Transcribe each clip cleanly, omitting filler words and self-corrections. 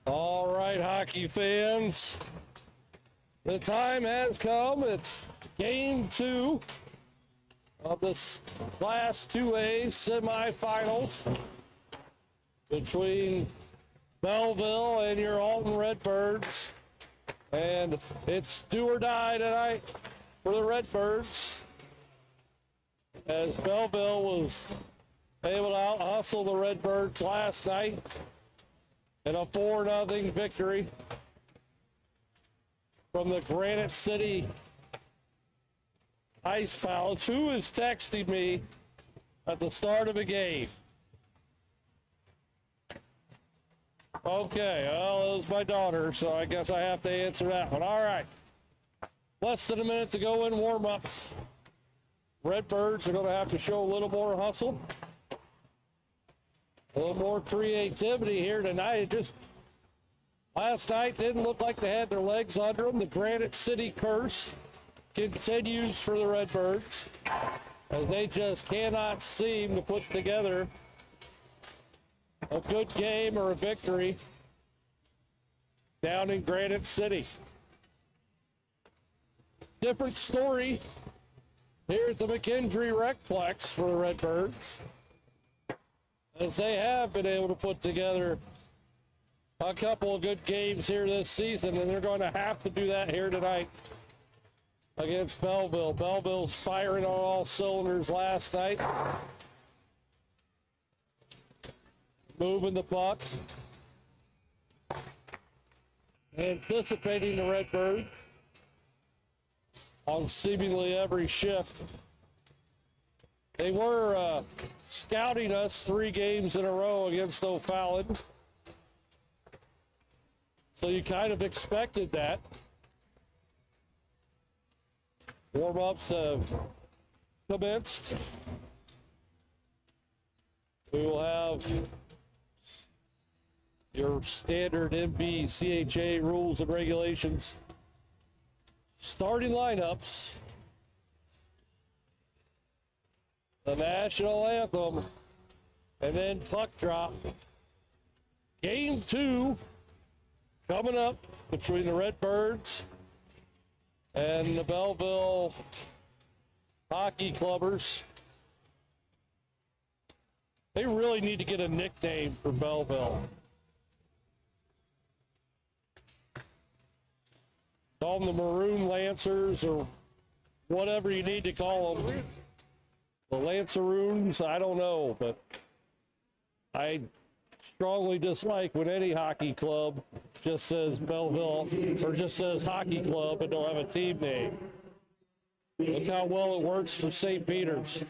All right, hockey fans, the time has come. It's game 2 of this Class 2A semifinals between Belleville and your Alton Redbirds. And it's do or die tonight for the Redbirds, as Belleville was able to out-hustle the Redbirds last night in a 4-0 victory from the Granite City Ice Palace. Who is texting me at the start of a game? Okay, well, it was my daughter, so I guess I have to answer that one. All right. Less than a minute to go in warm-ups. Redbirds are going to have to show a little more hustle, a little more creativity here tonight. It just, last night didn't look like they had their legs under them. The Granite City curse continues for the Redbirds, as they just cannot seem to put together a good game or a victory down in Granite City. Different story here at the McKendree Recplex for the Redbirds, as they have been able to put together a couple of good games here this season, and they're going to have to do that here tonight against Belleville. Belleville's firing on all cylinders last night, moving the puck, anticipating the Redbirds on seemingly every shift. They were scouting us 3 games in a row against O'Fallon, so you kind of expected that. Warm-ups have commenced. We will have your standard MVCHA rules and regulations. Starting lineups, the national anthem, and then puck drop. Game 2 coming up between the Redbirds and the Belleville Hockey Clubbers. They really need to get a nickname for Belleville. Call them the Maroon Lancers or whatever you need to call them. The Lanceroons, I don't know, but I strongly dislike when any hockey club just says Belleville or just says hockey club and don't have a team name. Look how well it works for St. Peter's.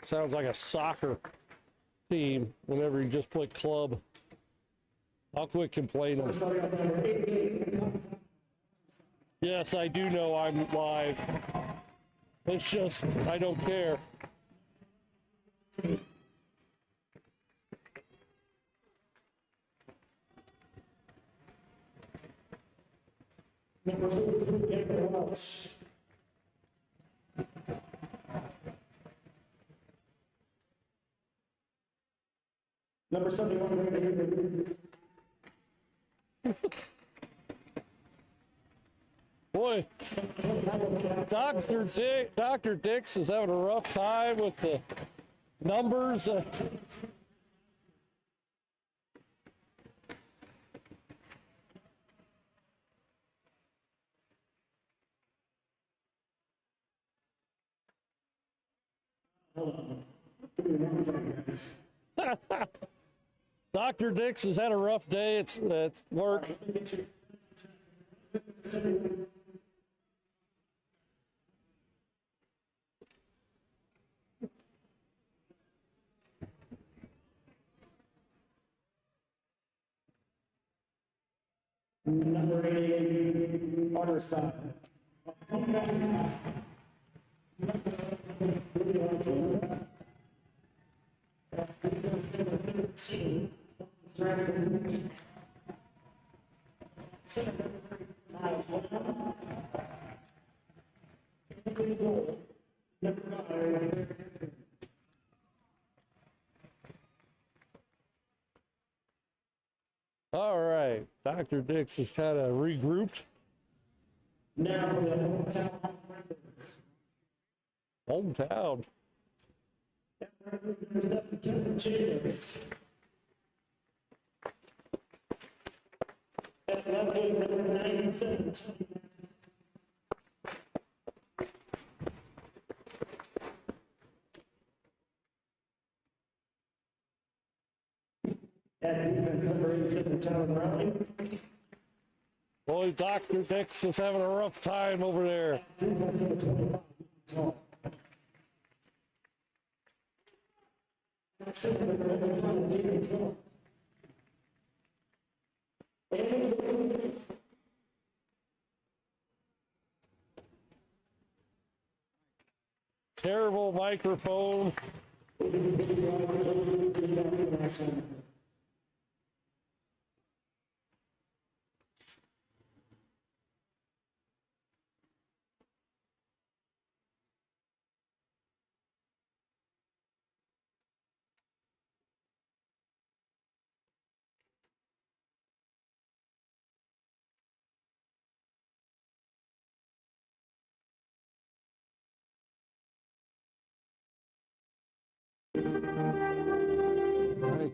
Sounds like a soccer team whenever you just put club. I'll quit complaining. Yes, I do know I'm live. It's just, I don't care. Number 71. Boy, Dr. Dix is having a rough time with the numbers. Dr. Dix has had a rough day at work. Number 8, Honor Side. Stranson. Center Miles Brown. Number 5. All right, Dr. Dix is kind of regrouped. Now for the hometown Redbirds. Hometown. Number 7, Kevin Jacobs. At left wing, number 97, Tony. At defense, number 87, Tyler Riley. Boy, Dr. Dix is having a rough time over there. Defense, number 25, Tall. Center, number 85, Jacob Tall. Terrible microphone. Right.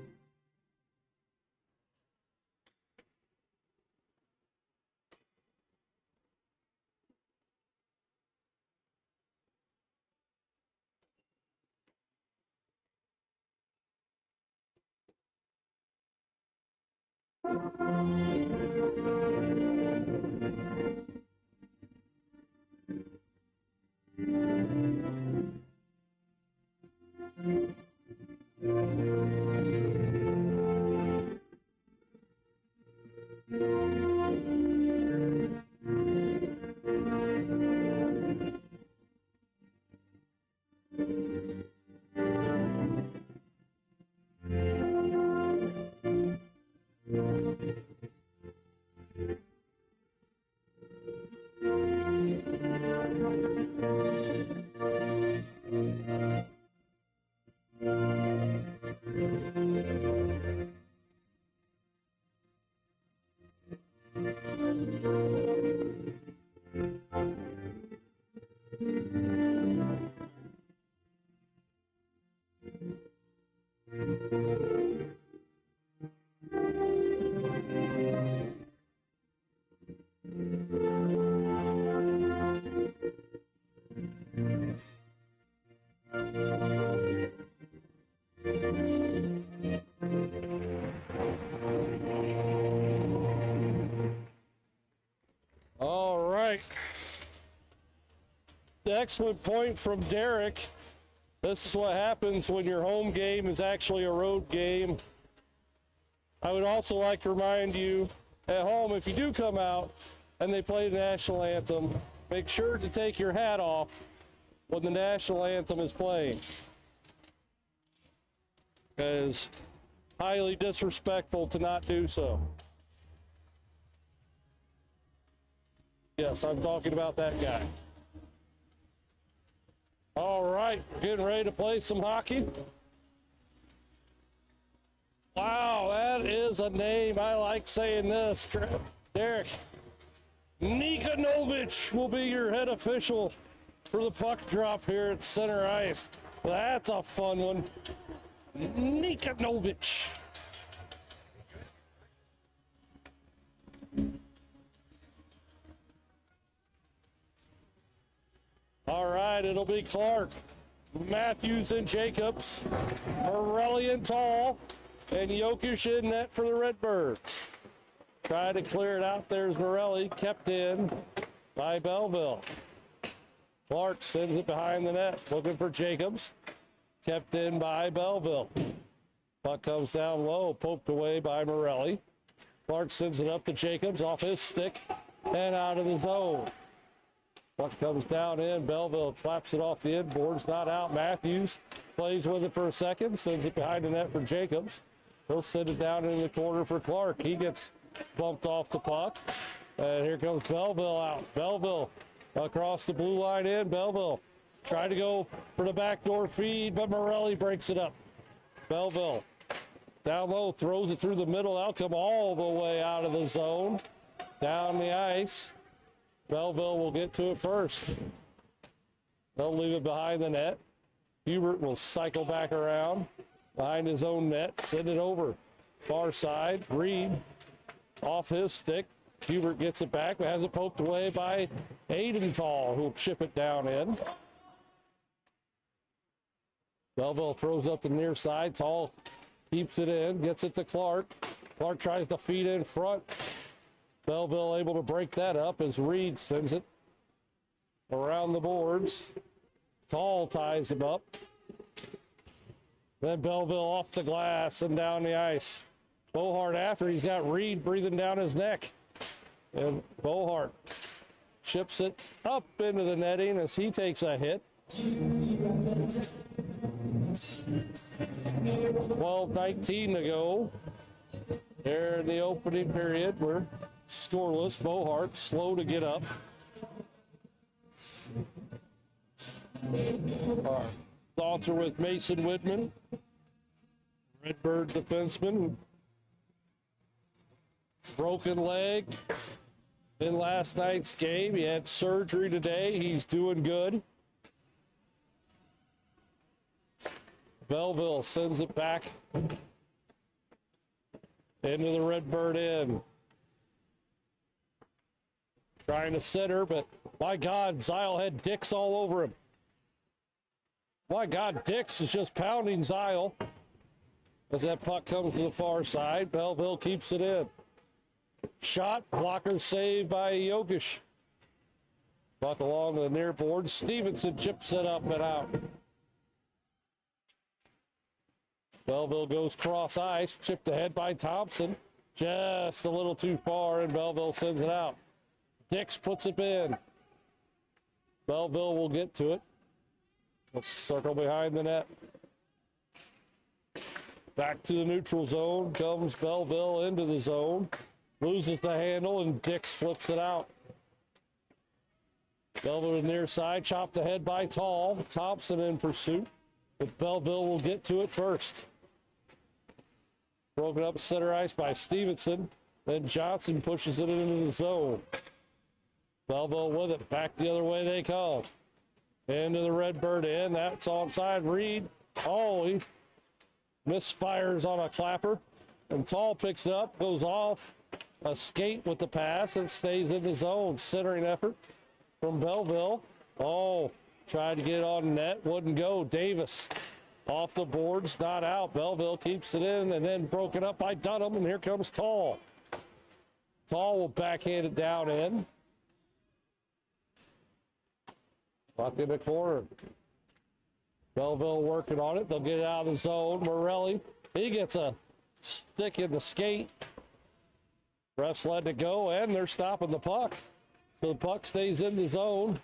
All right. Excellent point from Derek. This is what happens when your home game is actually a road game. I would also like to remind you at home, if you do come out and they play the national anthem, make sure to take your hat off when the national anthem is playing. It is highly disrespectful to not do so. Yes, I'm talking about that guy. All right, getting ready to play some hockey. Wow, that is a name. I like saying this. Derek. Nikanovic will be your head official for the puck drop here at center ice. That's a fun one. Nikanovic. All right, it'll be Clark, Matthews and Jacobs, Morelli and Tall, and Jokic in net for the Redbirds. Try to clear it out. There's Morelli, kept in by Belleville. Clark sends it behind the net, looking for Jacobs, kept in by Belleville. Puck comes down low, poked away by Morelli. Clark sends it up to Jacobs off his stick and out of the zone. Puck comes down in, Belleville claps it off the inboards, not out. Matthews plays with it for a second, sends it behind the net for Jacobs. He'll sit it down in the corner for Clark. He gets bumped off the puck. And here comes Belleville out. Belleville across the blue line in. Belleville tried to go for the backdoor feed, but Morelli breaks it up. Belleville down low, throws it through the middle. That'll come all the way out of the zone. Down the ice. Belleville will get to it first. They'll leave it behind the net. Hubert will cycle back around behind his own net, send it over. Far side, Reed off his stick. Hubert gets it back, but has it poked away by Aidentall, who'll chip it down in. Belleville throws up the near side. Tall keeps it in, gets it to Clark. Clark tries to feed in front. Belleville able to break that up as Reed sends it around the boards. Tall ties him up. Then Belleville off the glass and down the ice. Bohart after, he's got Reed breathing down his neck. And Bohart chips it up into the netting as he takes a hit. 12:19 to go. There in the opening period, we're scoreless. Bohart slow to get up. Our thoughts are with Mason Whitman, Redbird defenseman. Broken leg in last night's game. He had surgery today. He's doing good. Belleville sends it back into the Redbird end. Trying to center, but my God, Zile had Dix all over him. My God, Dix is just pounding Zile as that puck comes to the far side. Belleville keeps it in. Shot, blocker saved by Jokic. Puck along the near board. Stevenson chips it up and out. Belleville goes cross ice, chipped ahead by Thompson. Just a little too far, and Belleville sends it out. Dix puts it in. Belleville will get to it. Let's circle behind the net. Back to the neutral zone comes Belleville into the zone. Loses the handle, and Dix flips it out. Belleville to the near side, chopped ahead by Tall. Thompson in pursuit, but Belleville will get to it first. Broken up center ice by Stevenson. Then Johnson pushes it into the zone. Belleville with it. Back the other way they come. Into the Redbird end. That's onside. Reed. Oh, he misfires on a clapper. And Tall picks it up, goes off a skate with the pass, and stays in the zone. Centering effort from Belleville. Oh, tried to get it on net. Wouldn't go. Davis off the boards, not out. Belleville keeps it in, and then broken up by Dunham, and here comes Tall. Tall will backhand it down in. Puck in the corner. Belleville working on it. They'll get it out of the zone. Morelli, he gets a stick in the skate. Refs let it go, and they're stopping the puck. So the puck stays in the zone.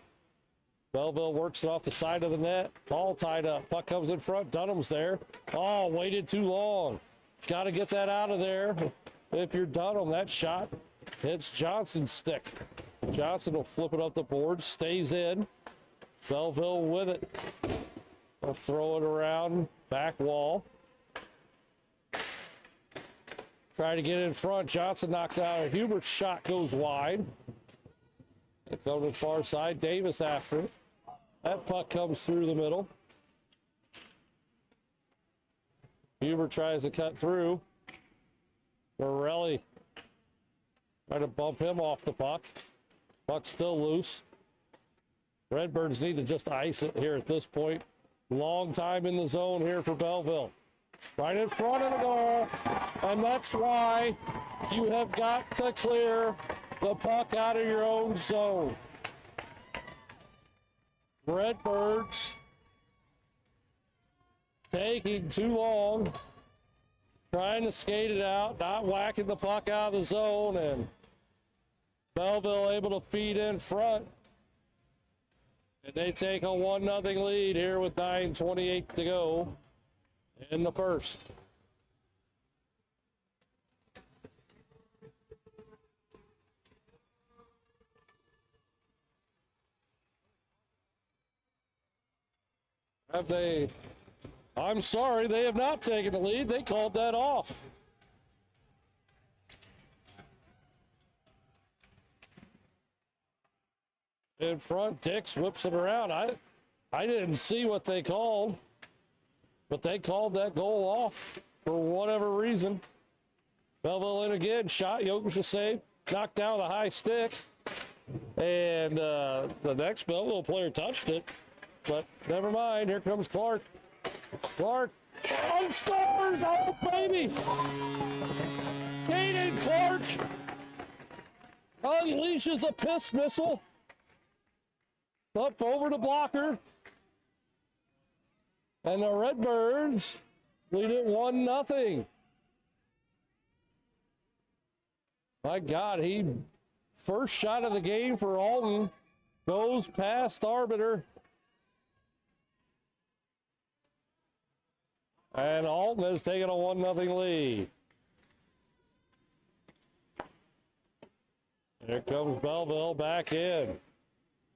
Belleville works it off the side of the net. It's all tied up. Puck comes in front. Dunham's there. Oh, waited too long. Got to get that out of there. If you're Dunham, that shot hits Johnson's stick. Johnson will flip it up the board. Stays in. Belleville with it. They'll throw it around. Back wall. Try to get in front. Johnson knocks it out. Hubert's shot goes wide. It's on the far side. Davis after it. That puck comes through the middle. Hubert tries to cut through. Morelli trying to bump him off the puck. Puck's still loose. Redbirds need to just ice it here at this point. Long time in the zone here for Belleville. Right in front of the goal. And that's why you have got to clear the puck out of your own zone. Redbirds taking too long, trying to skate it out, not whacking the puck out of the zone, and Belleville able to feed in front. And they take a 1-0 lead here with 9:28 to go in the first. Have they? I'm sorry, they have not taken the lead. They called that off. In front, Dix whips it around. I didn't see what they called, but they called that goal off for whatever reason. Belleville in again, shot, MVCHA save, knocked down the high stick, and the next Belleville player touched it, but never mind. Here comes Clark. Clark on scores! Oh, baby! Caden Clark unleashes a piss missile. Up over the blocker. And the Redbirds lead it 1-0. My God, he first shot of the game for Alton goes past Arbiter. And Alton has taken a 1-0 lead. Here comes Belleville back in.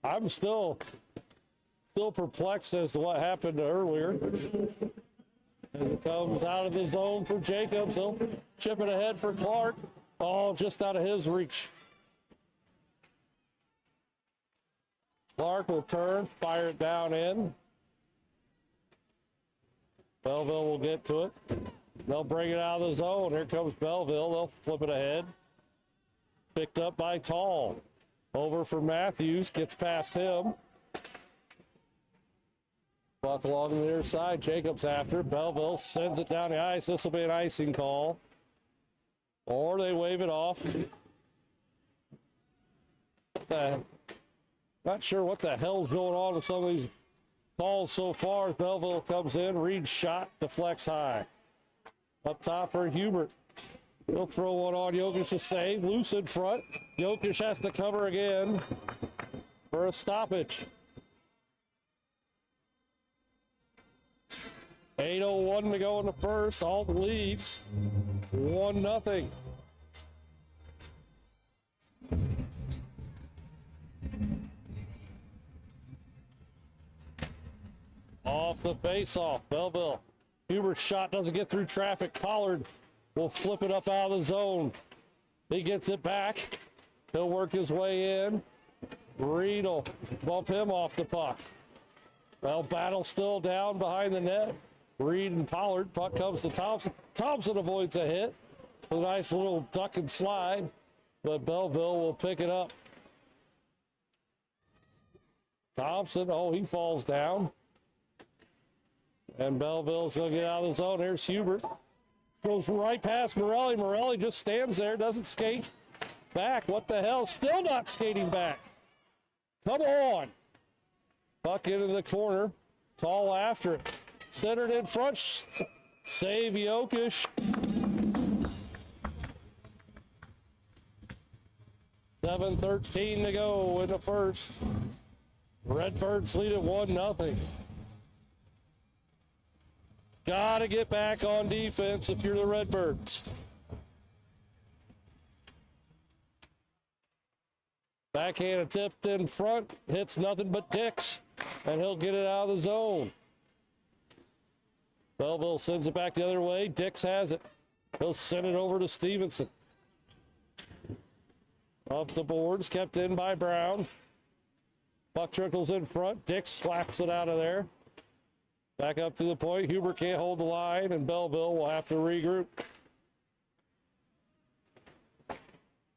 I'm still perplexed as to what happened earlier. And it comes out of the zone for Jacobs. He'll chip it ahead for Clark. Oh, just out of his reach. Clark will turn, fire it down in. Belleville will get to it. They'll bring it out of the zone. Here comes Belleville. They'll flip it ahead. Picked up by Tall. Over for Matthews, gets past him. Buck along the near side, Jacobs after. Belleville sends it down the ice. This will be an icing call. Or they wave it off. Not sure what the hell's going on with some of these calls so far. Belleville comes in, Reed's shot, deflects high. Up top for Hubert. He'll throw one on Jokic to save. Loose in front. Jokic has to cover again for a stoppage. 8:01 to go in the first. Alton leads 1-0. Off the face-off, Belleville. Hubert's shot doesn't get through traffic. Pollard will flip it up out of the zone. He gets it back. He'll work his way in. Reed will bump him off the puck. Well, battle still down behind the net. Reed and Pollard. Puck comes to Thompson. Thompson avoids a hit. A nice little duck and slide. But Belleville will pick it up. Thompson, oh, he falls down. And Belleville's going to get out of the zone. Here's Hubert. Goes right past Morelli. Morelli just stands there, doesn't skate back. What the hell? Still not skating back. Come on. Puck into the corner. Tall after it. Centered in front. Save Jokic. 7:13 to go in the first. Redbirds lead at 1-0. Gotta get back on defense if you're the Redbirds. Backhand tipped in front, hits nothing but Dix, and he'll get it out of the zone. Belleville sends it back the other way. Dix has it. He'll send it over to Stevenson. Off the boards, kept in by Brown. Puck trickles in front. Dix slaps it out of there. Back up to the point. Hubert can't hold the line, and Belleville will have to regroup.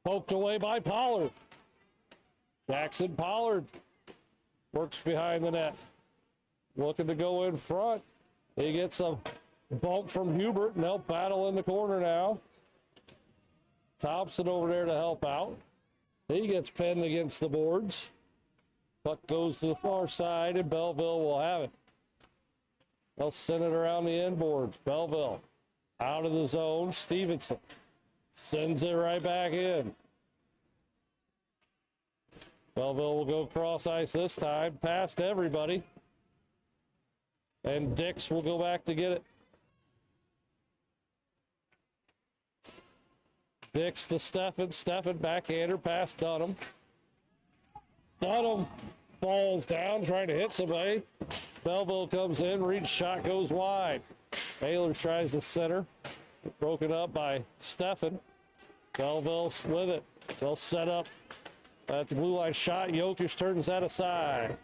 Poked away by Pollard. Jackson Pollard works behind the net. Looking to go in front. He gets a bump from Hubert, and they'll battle in the corner now. Thompson over there to help out. He gets pinned against the boards. Puck goes to the far side, and Belleville will have it. They'll send it around the end boards. Belleville out of the zone. Stevenson sends it right back in. Belleville will go cross ice this time, past everybody. And Dix will go back to get it. Dix to Steffen. Steffen backhander past Dunham. Dunham falls down trying to hit somebody. Belleville comes in, Reed's shot goes wide. Ayler tries the center, broken up by Steffen. Belleville with it. They'll set up at the blue line shot. Jokic turns that aside.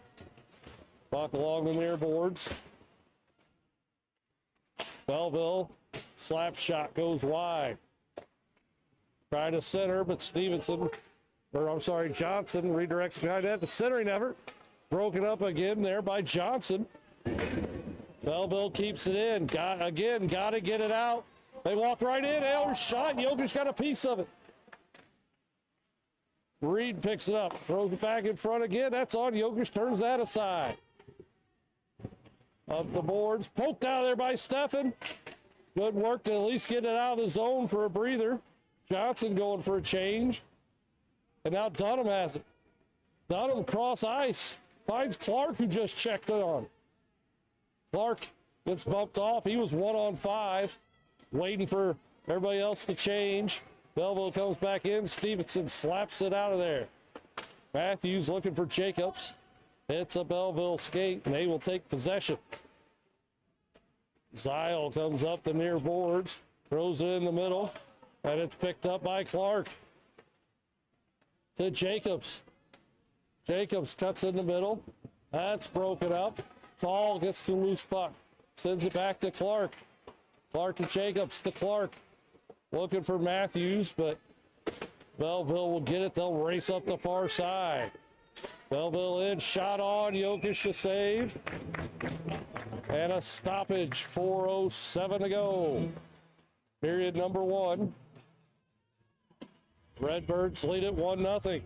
Puck along the near boards. Belleville slap shot goes wide. Trying to center, but Johnson redirects behind that. The centering effort broken up again there by Johnson. Belleville keeps it in. Got to get it out. They walk right in. Ayler's shot. Jokic got a piece of it. Reed picks it up, throws it back in front again. That's on. Jokic turns that aside. Up the boards. Poked out there by Steffen. Good work to at least get it out of the zone for a breather. Johnson going for a change. And now Dunham has it. Dunham cross ice. Finds Clark, who just checked it on. Clark gets bumped off. He was 1-on-5. Waiting for everybody else to change. Belleville comes back in. Stevenson slaps it out of there. Matthews looking for Jacobs. It's a Belleville skate, and they will take possession. Zile comes up the near boards, throws it in the middle, and it's picked up by Clark. To Jacobs. Jacobs cuts in the middle. That's broken up. Tall gets to loose puck. Sends it back to Clark. Clark to Jacobs to Clark. Looking for Matthews, but Belleville will get it. They'll race up the far side. Belleville in, shot on, Jokic to save. And a stoppage, 4:07 to go. Period number 1. Redbirds lead it 1-0.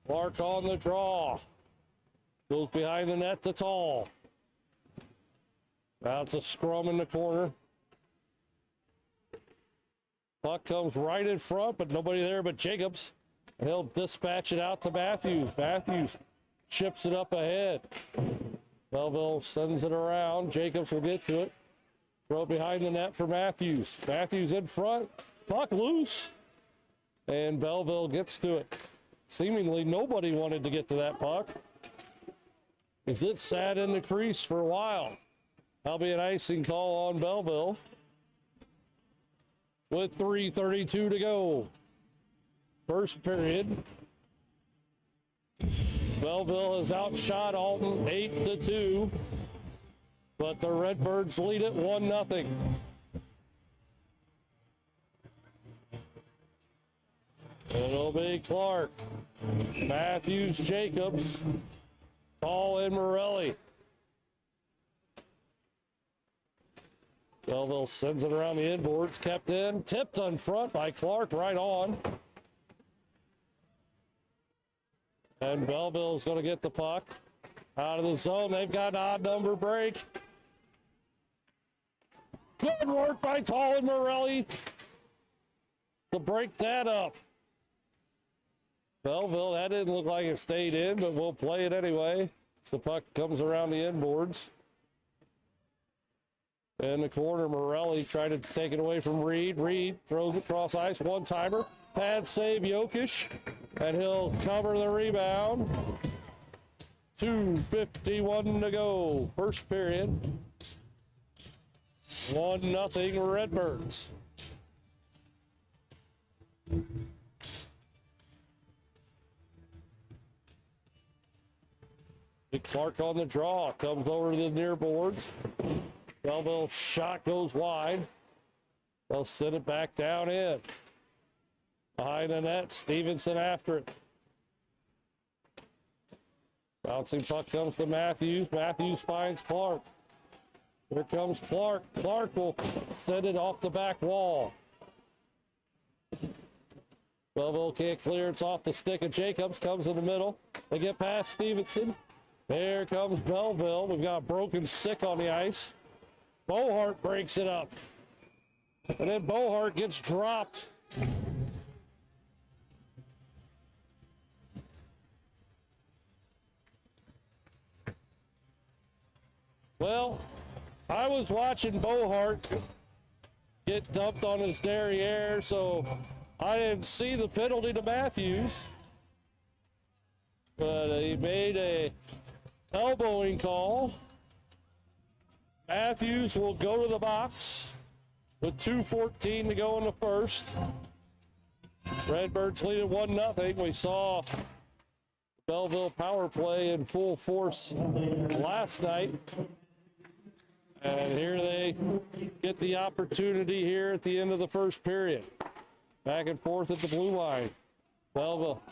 Clark on the draw. Goes behind the net to Tall. Now it's a scrum in the corner. Puck comes right in front, but nobody there but Jacobs. And he'll dispatch it out to Matthews. Matthews chips it up ahead. Belleville sends it around. Jacobs will get to it. Throw it behind the net for Matthews. Matthews in front. Puck loose. And Belleville gets to it. Seemingly nobody wanted to get to that puck, because it sat in the crease for a while. That'll be an icing call on Belleville with 3:32 to go. First period. Belleville has outshot Alton 8-2, but the Redbirds lead it 1-0. It'll be Clark, Matthews, Jacobs, Paul, and Morelli. Belleville sends it around the inboards, kept in, tipped on front by Clark, right on. And Belleville's going to get the puck out of the zone. They've got an odd number break. Good work by Tall and Morelli to break that up. Belleville, that didn't look like it stayed in, but we'll play it anyway. So the puck comes around the inboards. In the corner, Morelli tried to take it away from Reed. Reed throws it across ice, one-timer. Pad save Jokic, and he'll cover the rebound. 2:51 to go, first period. 1-0 Redbirds. Clark on the draw, comes over to the near boards. Belleville shot goes wide. They'll send it back down in. Behind the net, Stevenson after it. Bouncing puck comes to Matthews. Matthews finds Clark. Here comes Clark. Clark will send it off the back wall. Belleville can't clear. It's off the stick of Jacobs. Comes in the middle. They get past Stevenson. There comes Belleville. We've got a broken stick on the ice. Bohart breaks it up. And then Bohart gets dropped. Well, I was watching Bohart get dumped on his derriere, so I didn't see the penalty to Matthews. But he made a elbowing call. Matthews will go to the box with 2:14 to go in the first. Redbirds lead at 1-0. We saw Belleville power play in full force last night. And here they get the opportunity here at the end of the first period. Back and forth at the blue line. Belleville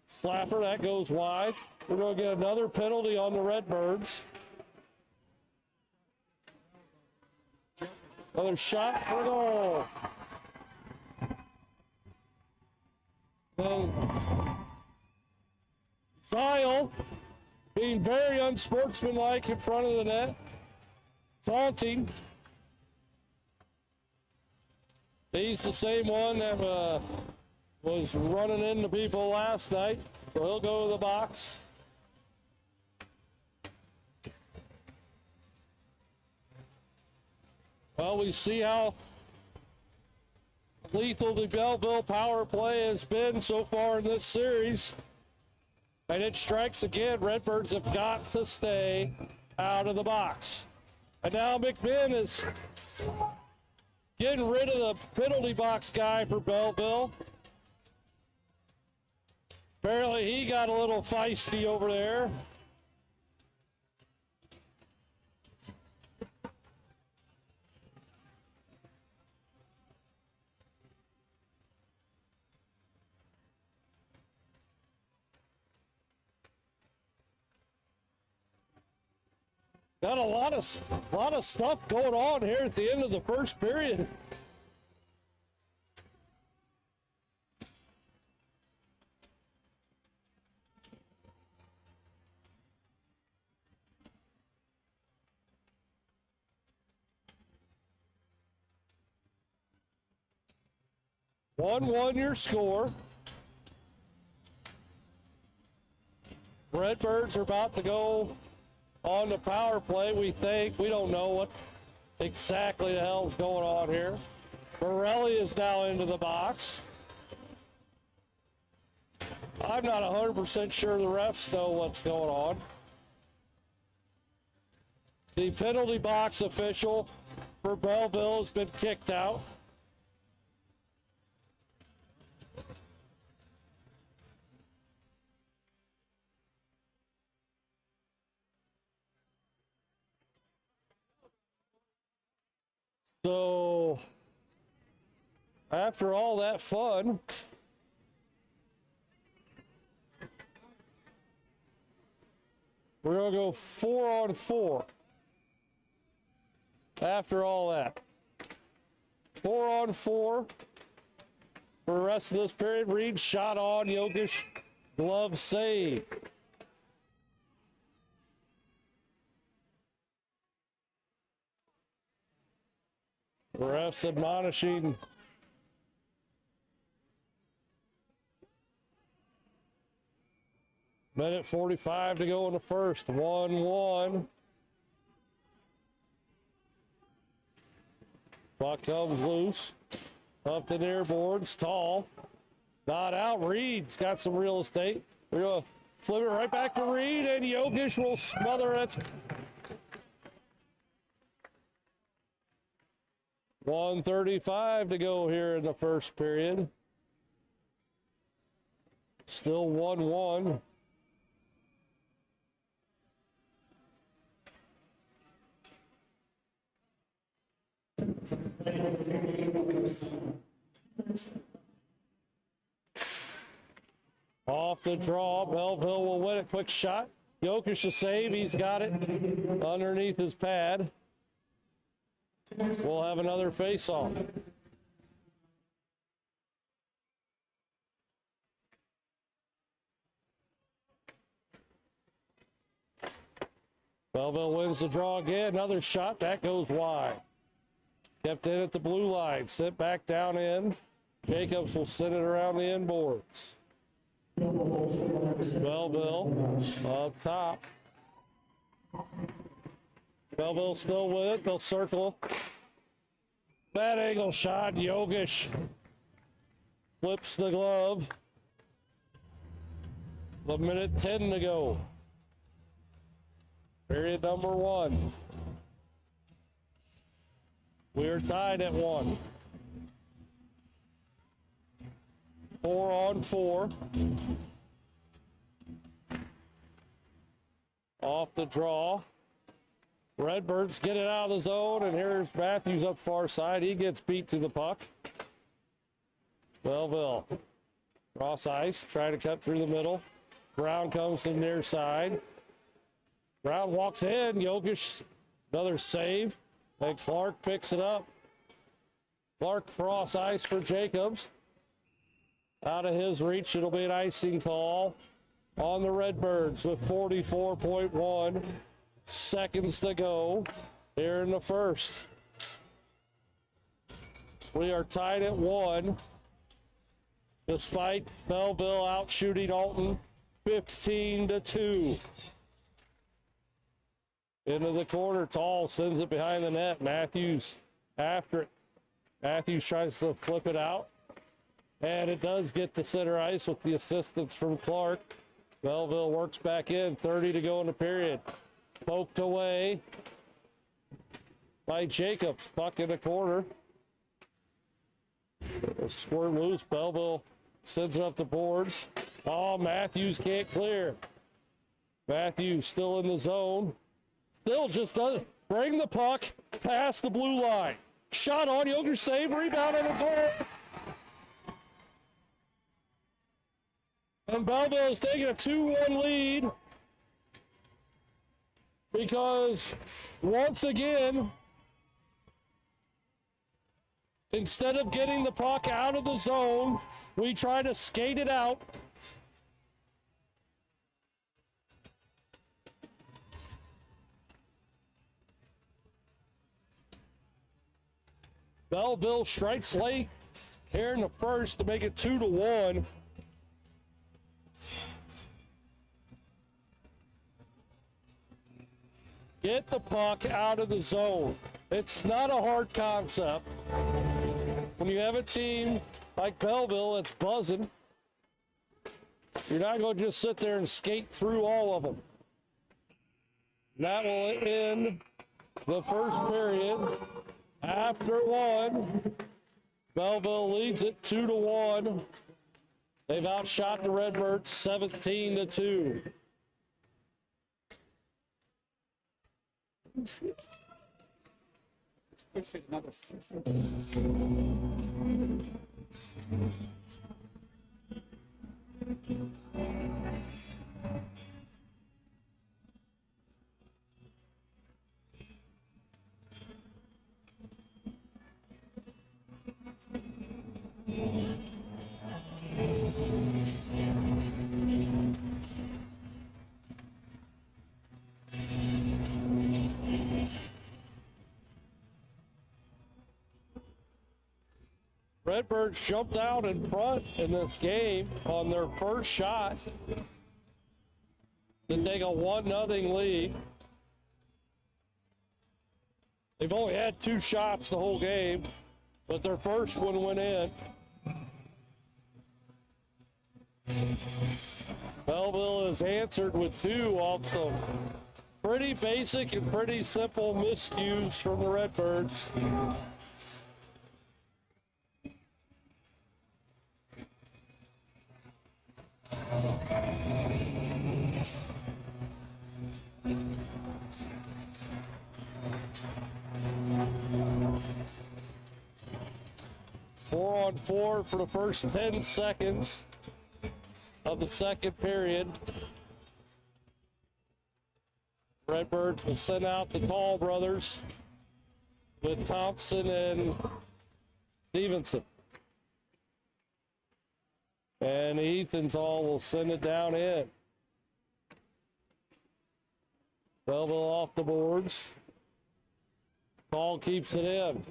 slapper, that goes wide. We're going to get another penalty on the Redbirds. Another shot for goal. Then Zile being very unsportsmanlike in front of the net. Taunting. He's the same one that was running into people last night, so he'll go to the box. Well, we see how lethal the Belleville power play has been so far in this series. And it strikes again. Redbirds have got to stay out of the box. And now McVin is getting rid of the penalty box guy for Belleville. Apparently he got a little feisty over there. Got a lot of stuff going on here at the end of the first period. One your score. Redbirds are about to go on the power play, we think. We don't know what exactly the hell's going on here. Morelli is now into the box. I'm not 100% sure the refs know what's going on. The penalty box official for Belleville has been kicked out. So, after all that fun, we're going to go 4-on-4. After all that. 4-on-4 for the rest of this period. Reed shot on, Jokic glove save. The refs admonishing minute 45 to go in the first. 1-1. Puck comes loose. Up the near boards. Tall. Not out. Reed's got some real estate. We're going to flip it right back to Reed, and Jokic will smother it. 1:35 to go here in the first period. Still 1-1. Off the draw, Belleville will win it. Quick shot. Jokic to save. He's got it underneath his pad. We'll have another face-off. Belleville wins the draw again. Another shot. That goes wide. Kept in at the blue line. Sent back down in. Jacobs will send it around the inboards. Belleville up top. Belleville still with it. They'll circle. Bad angle shot. Yogish flips the glove. 1:10 to go. Period number 1. We're tied at 1. 4-on-4. Off the draw. Redbirds get it out of the zone, and here's Matthews up far side. He gets beat to the puck. Belleville. Cross ice, trying to cut through the middle. Brown comes to the near side. Brown walks in. Yogish, another save. And Clark picks it up. Clark cross ice for Jacobs. Out of his reach, it'll be an icing call on the Redbirds with 44.1 seconds to go here in the first. We are tied at 1, despite Belleville out shooting Alton 15-2. Into the corner, Tall sends it behind the net. Matthews after it. Matthews tries to flip it out, and it does get to center ice with the assistance from Clark. Belleville works back in, 30 to go in the period. Poked away by Jacobs. Puck in the corner. Squirt loose. Belleville sends it up the boards. Oh, Matthews can't clear. Matthews still in the zone. Still just doesn't bring the puck past the blue line. Shot on, Yogish save, rebound and a goal. And Belleville is taking a 2-1 lead because once again, instead of getting the puck out of the zone, we try to skate it out. Belleville strikes late here in the first to make it 2-1. Get the puck out of the zone. It's not a hard concept. When you have a team like Belleville that's buzzing, you're not going to just sit there and skate through all of them. That will end the first period. After 1, Belleville leads it 2-1. They've outshot the Redbirds 17-2. Push it another 6. Redbirds jumped out in front in this game on their first shot to take a 1-0 lead. They've only had 2 shots the whole game, but their first one went in. Belleville has answered with 2 off some pretty basic and pretty simple miscues from the Redbirds. Four on four for the first 10 seconds of the second period. Redbirds will send out the Tall brothers with Thompson and Stevenson. And Ethan Tall will send it down in. Belleville off the boards. Tall keeps it in.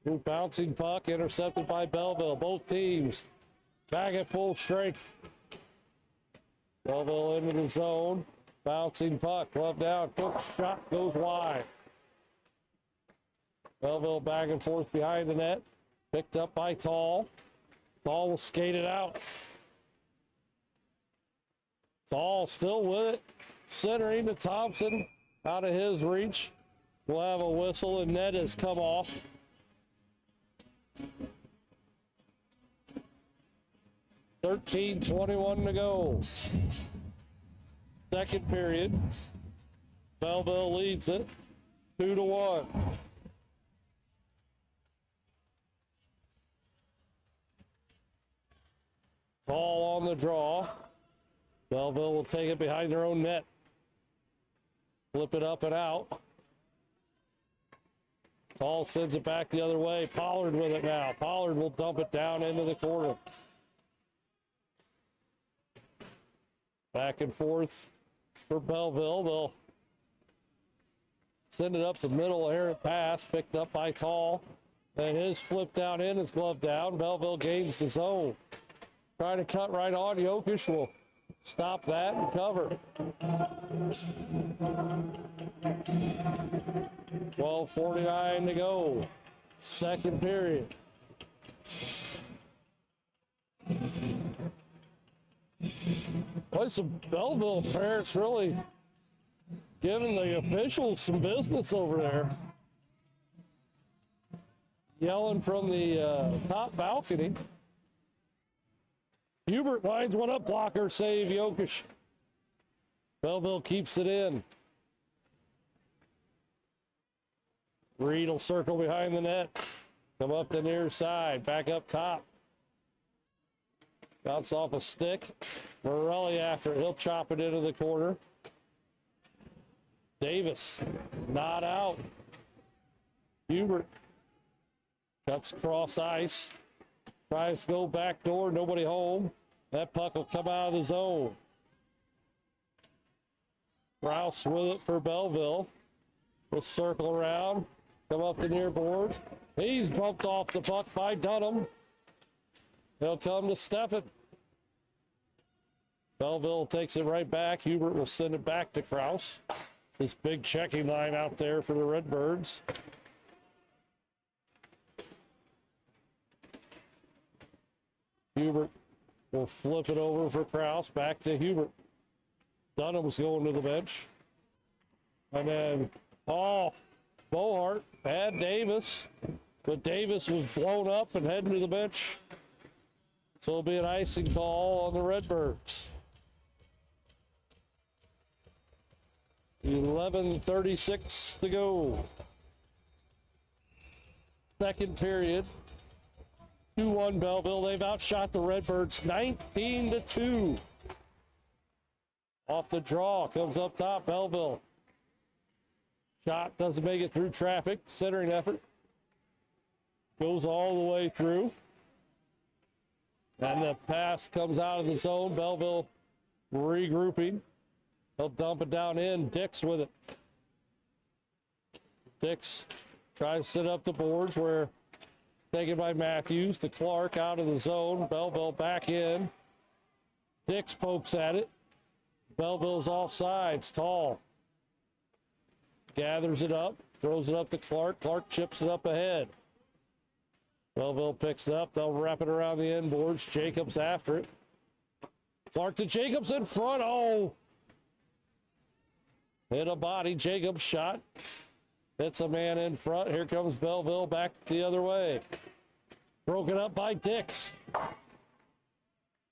Ooh, bouncing puck intercepted by Belleville. Both teams back at full strength. Belleville into the zone. Bouncing puck. Glove down. Quick shot goes wide. Belleville back and forth behind the net. Picked up by Tall. Tall will skate it out. Tall still with it. Centering to Thompson. Out of his reach. We'll have a whistle, and net has come off. .13:21 to go. Second period. Belleville leads it 2-1. Tall on the draw. Belleville will take it behind their own net. Flip it up and out. Tall sends it back the other way. Pollard with it now. Pollard will dump it down into the corner. Back and forth for Belleville. They'll send it up the middle, errant pass, picked up by Tall. And his flip down in, his glove down. Belleville gains the zone. Trying to cut right on. Jokic will stop that and cover. 12:49 to go. Second period. Boy, some Belleville parents really giving the officials some business over there. Yelling from the top balcony. Hubert lines one up, blocker, save, Jokic. Belleville keeps it in. Reed will circle behind the net. Come up the near side, back up top. Bounce off a stick. Morelli after it. He'll chop it into the corner. Davis, not out. Hubert cuts cross ice. Tries to go back door, nobody home. That puck will come out of the zone. Rouse with it for Belleville. We'll circle around, come up the near boards. He's bumped off the puck by Dunham. He'll come to Steffen. Belleville takes it right back. Hubert will send it back to Kraus. It's this big checking line out there for the Redbirds. Hubert will flip it over for Kraus. Back to Hubert. Dunham's going to the bench. And then, Bohart had Davis. But Davis was blown up and heading to the bench. So it'll be an icing call on the Redbirds. 11:36 to go. Second period. 2-1 Belleville. They've outshot the Redbirds 19-2. Off the draw, comes up top, Belleville. Shot doesn't make it through traffic. Centering effort. Goes all the way through. And the pass comes out of the zone. Belleville regrouping. They'll dump it down in. Dix with it. Dix tries to set up the boards where taken by Matthews to Clark out of the zone. Belleville back in. Dix pokes at it. Belleville's offsides. Tall. Gathers it up. Throws it up to Clark. Clark chips it up ahead. Belleville picks it up. They'll wrap it around the end boards. Jacobs after it. Clark to Jacobs in front. Oh! Hit a body. Jacobs shot. Hits a man in front. Here comes Belleville back the other way. Broken up by Dix.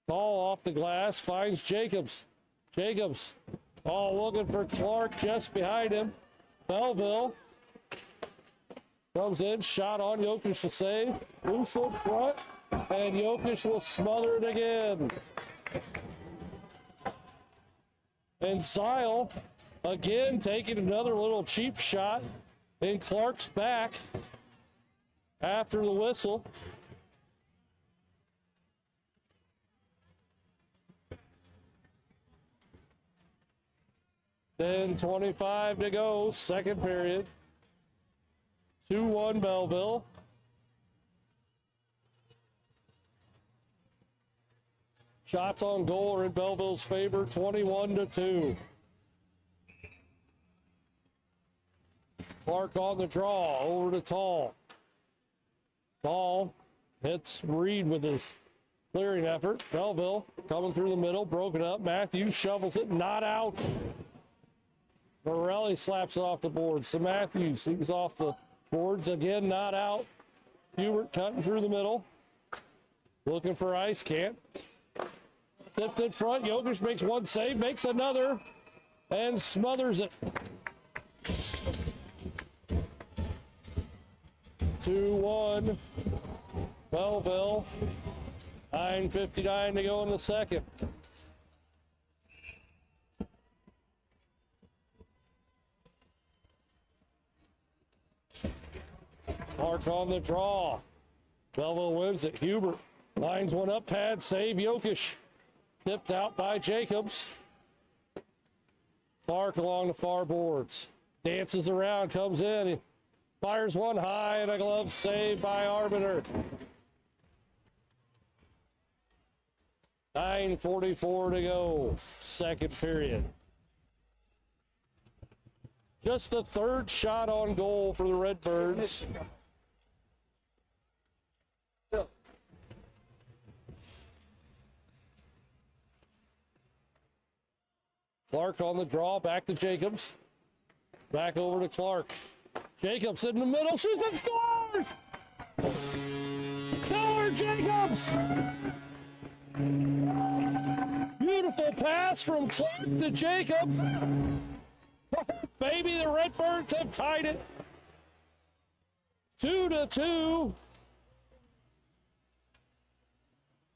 Tall off the glass. Finds Jacobs. Jacobs. Looking for Clark just behind him. Belleville comes in. Shot on Jokic to save. Loose in front. And Jokic will smother it again. And Zyle again taking another little cheap shot in Clark's back after the whistle. Then 25 to go, second period. 2-1 Belleville. Shots on goal are in Belleville's favor, 21-2. Clark on the draw, over to Tall. Tall hits Reed with his clearing effort. Belleville coming through the middle, broken up. Matthews shovels it, not out. Morelli slaps it off the boards to Matthews. He's off the boards again, not out. Hubert cutting through the middle. Looking for ice, can't. Tipped in front. Jokic makes one save, makes another, and smothers it. 2-1. Belleville. 9:59 to go in the second. Clark on the draw. Belleville wins it. Hubert lines one up, pad save. Jokic tipped out by Jacobs. Clark along the far boards. Dances around, comes in. He fires one high, and a glove save by Arbiter. 9:44 to go. Second period. Just the third shot on goal for the Redbirds. Clark on the draw, back to Jacobs. Back over to Clark. Jacobs in the middle, shoots and scores! Keller Jacobs! Beautiful pass from Clark to Jacobs. Baby, the Redbirds have tied it. 2-2.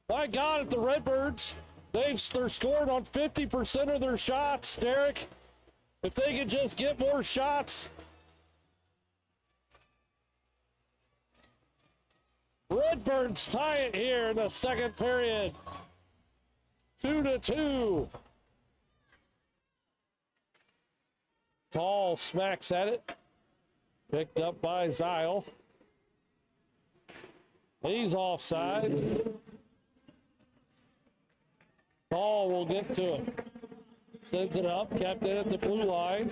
My God, if the Redbirds, they're scoring on 50% of their shots, Derek. If they could just get more shots. Redbirds tie it here in the second period. 2-2. Tall smacks at it. Picked up by Zile. He's offside. Tall will get to it. Sends it up, kept it at the blue line.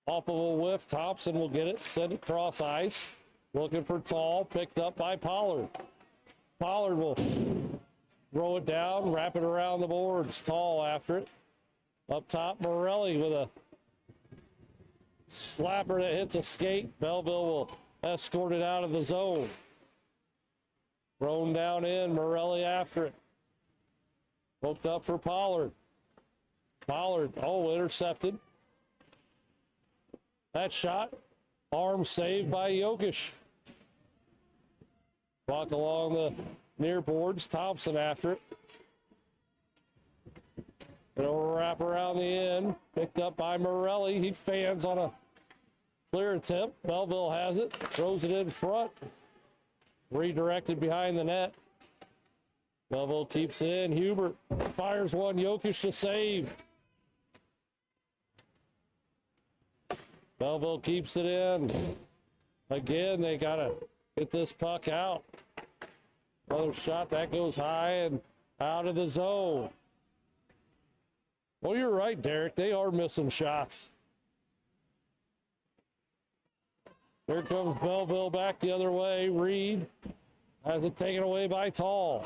Off of a whiff, Thompson will get it, send it across ice. Looking for Tall, picked up by Pollard. Pollard will throw it down, wrap it around the boards. Tall after it. Up top, Morelli with a slapper that hits a skate. Belleville will escort it out of the zone. Thrown down in, Morelli after it. Hooked up for Pollard. Pollard, intercepted. That shot, arm saved by Jokic. Walk along the near boards, Thompson after it. It'll wrap around the end, picked up by Morelli. He fans on a clear attempt. Belleville has it, throws it in front. Redirected behind the net. Belleville keeps it in. Hubert fires one. Jokic to save. Belleville keeps it in. Again, they got to get this puck out. Another shot that goes high and out of the zone. Well, you're right, Derek. They are missing shots. Here comes Belleville back the other way. Reed has it taken away by Tall.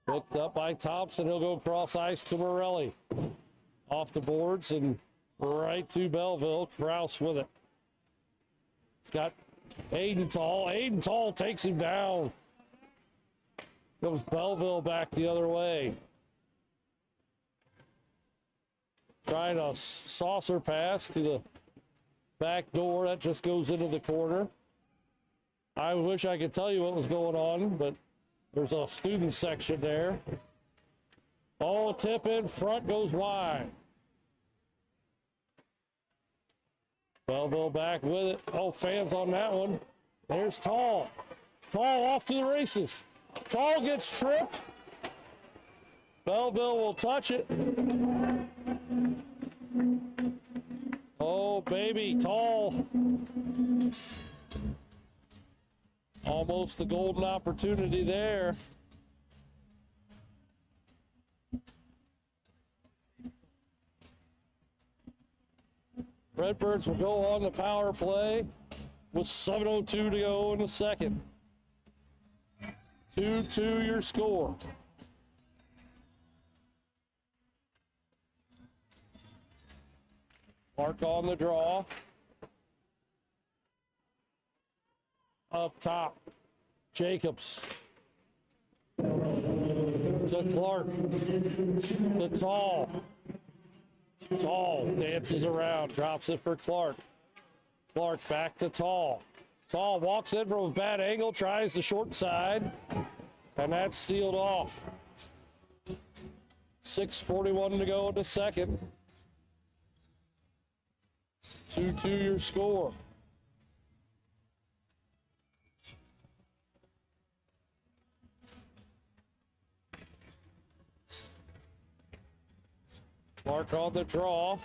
Picked up by Thompson. He'll go across ice to Morelli. Off the boards and right to Belleville. Kraus with it. It's got Aiden Tall. Aiden Tall takes him down. Comes Belleville back the other way. Trying a saucer pass to the back door. That just goes into the corner. I wish I could tell you what was going on, but there's a student section there. Oh, tip in front, goes wide. Belleville back with it. Oh, fans on that one. There's Tall. Tall off to the races. Tall gets tripped. Belleville will touch it. Oh, baby, Tall. Almost a golden opportunity there. Redbirds will go on the power play with 7:02 to go in the second. 2-2 your score. Clark on the draw. Up top, Jacobs. To Clark. To Tall. Tall dances around, drops it for Clark. Clark back to Tall. Tall walks in from a bad angle, tries the short side, and that's sealed off. 6:41 to go in the second. 2-2 your score. Clark on the draw.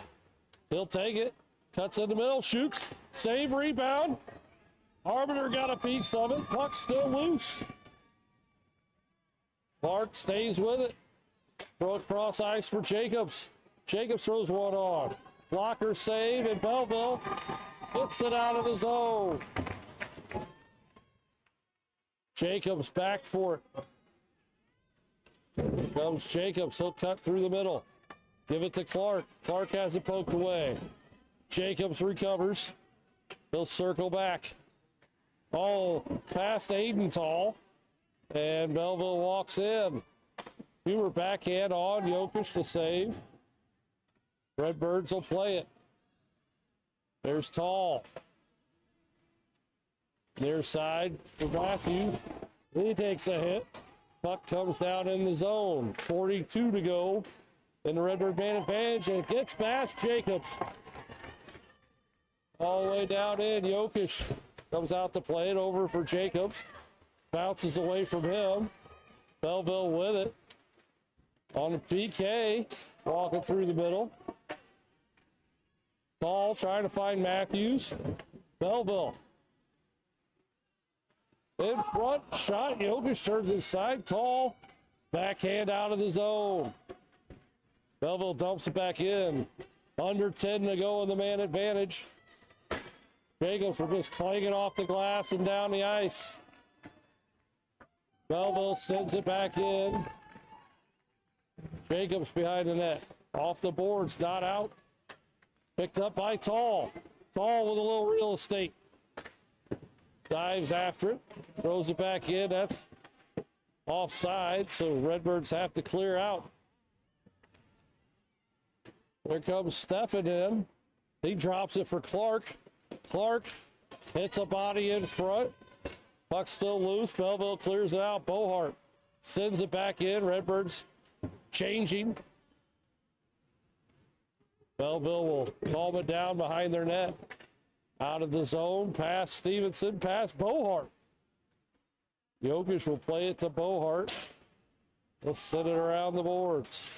He'll take it. Cuts in the middle, shoots. Save, rebound. Arbiter got a piece of it. Puck's still loose. Clark stays with it. Throw it cross ice for Jacobs. Jacobs throws one on. Blocker save, and Belleville gets it out of the zone. Jacobs back for it. Here comes Jacobs. He'll cut through the middle. Give it to Clark. Clark has it poked away. Jacobs recovers. He'll circle back. Oh, past Aiden, and Belleville walks in. Huber backhand on Jokic to save. Redbirds will play it. There's Tall. Near side for Matthews. He takes a hit. Puck comes down in the zone. 42 to go in the Redbird man advantage, and it gets past Jacobs. All the way down in. Jokic comes out to play it over for Jacobs. Bounces away from him. Belleville with it. On the PK, walking through the middle. Tall trying to find Matthews. Belleville. In front, shot. Jokic turns inside. Tall. Backhand out of the zone. Belleville dumps it back in. Under 10 to go in the man advantage. Jacobs will just clang it off the glass and down the ice. Belleville sends it back in. Jacobs behind the net. Off the boards, not out. Picked up by Tall. Tall with a little real estate. Dives after it. Throws it back in. That's offside, so Redbirds have to clear out. There comes Stefan in. He drops it for Clark. Clark hits a body in front. Puck's still loose. Belleville clears it out. Bohart sends it back in. Redbirds changing. Belleville will calm it down behind their net. Out of the zone, past Stevenson, past Bohart. Jokic will play it to Bohart. He'll send it around the boards.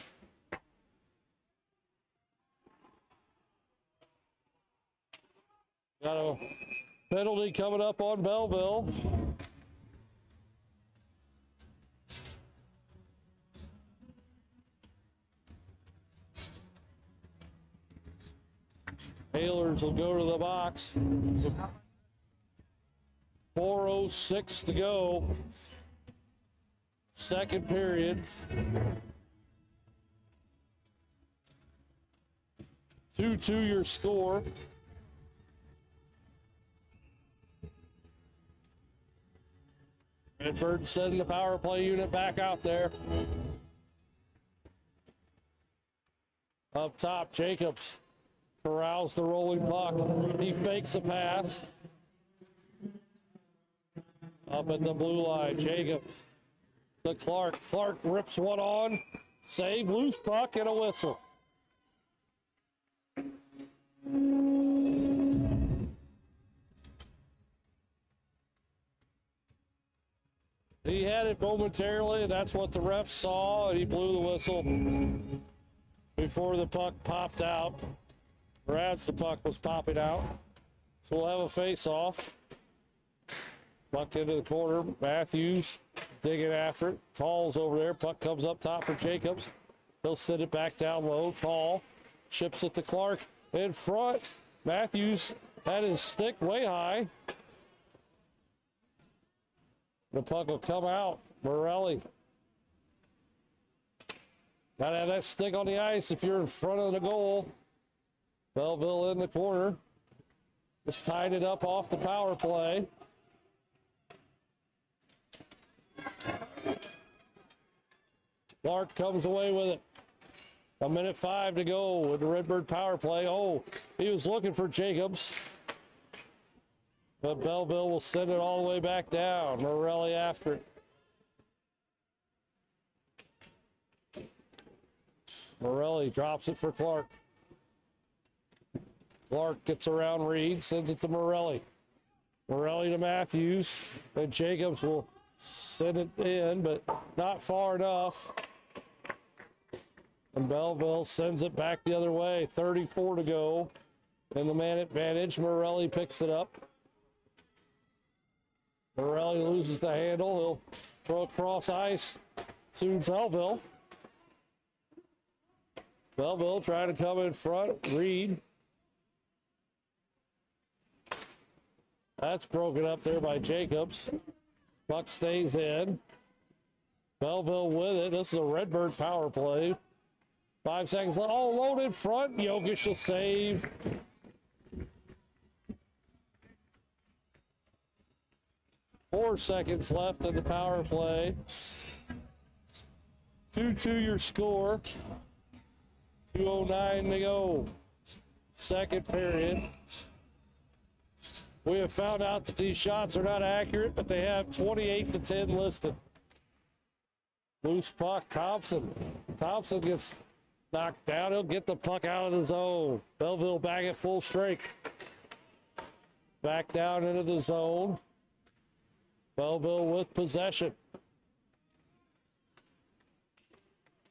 Got a penalty coming up on Belleville. Hailers will go to the box. 4:06 to go. Second period. 2-2 your score. Redbird sending the power play unit back out there. Up top, Jacobs corrals the rolling puck. He fakes a pass. Up at the blue line, Jacobs to Clark. Clark rips one on. Save, loose puck, and a whistle. He had it momentarily. That's what the ref saw, and he blew the whistle before the puck popped out. Or as the puck was popping out. So we'll have a face-off. Puck into the corner. Matthews digging after it. Tall's over there. Puck comes up top for Jacobs. He'll send it back down low. Tall chips it to Clark in front. Matthews had his stick way high. The puck will come out. Morelli. Got to have that stick on the ice if you're in front of the goal. Belleville in the corner. Just tied it up off the power play. Clark comes away with it. 1:05 to go with the Redbird power play. Oh, he was looking for Jacobs. But Belleville will send it all the way back down. Morelli after it. Morelli drops it for Clark. Clark gets around Reed, sends it to Morelli. Morelli to Matthews. And Jacobs will send it in, but not far enough. And Belleville sends it back the other way. 34 to go. In the man advantage, Morelli picks it up. Morelli loses the handle. He'll throw across ice to Belleville. Belleville trying to come in front. Reed. That's broken up there by Jacobs. Puck stays in. Belleville with it. This is a Redbird power play. 5 seconds left. Oh, loaded front. Jokic will save. Four seconds left in the power play. 2-2 your score. 2:09 to go. Second period. We have found out that these shots are not accurate, but they have 28 to 10 listed. Loose puck, Thompson. Thompson gets knocked down. He'll get the puck out of the zone. Belleville back at full strength. Back down into the zone. Belleville with possession.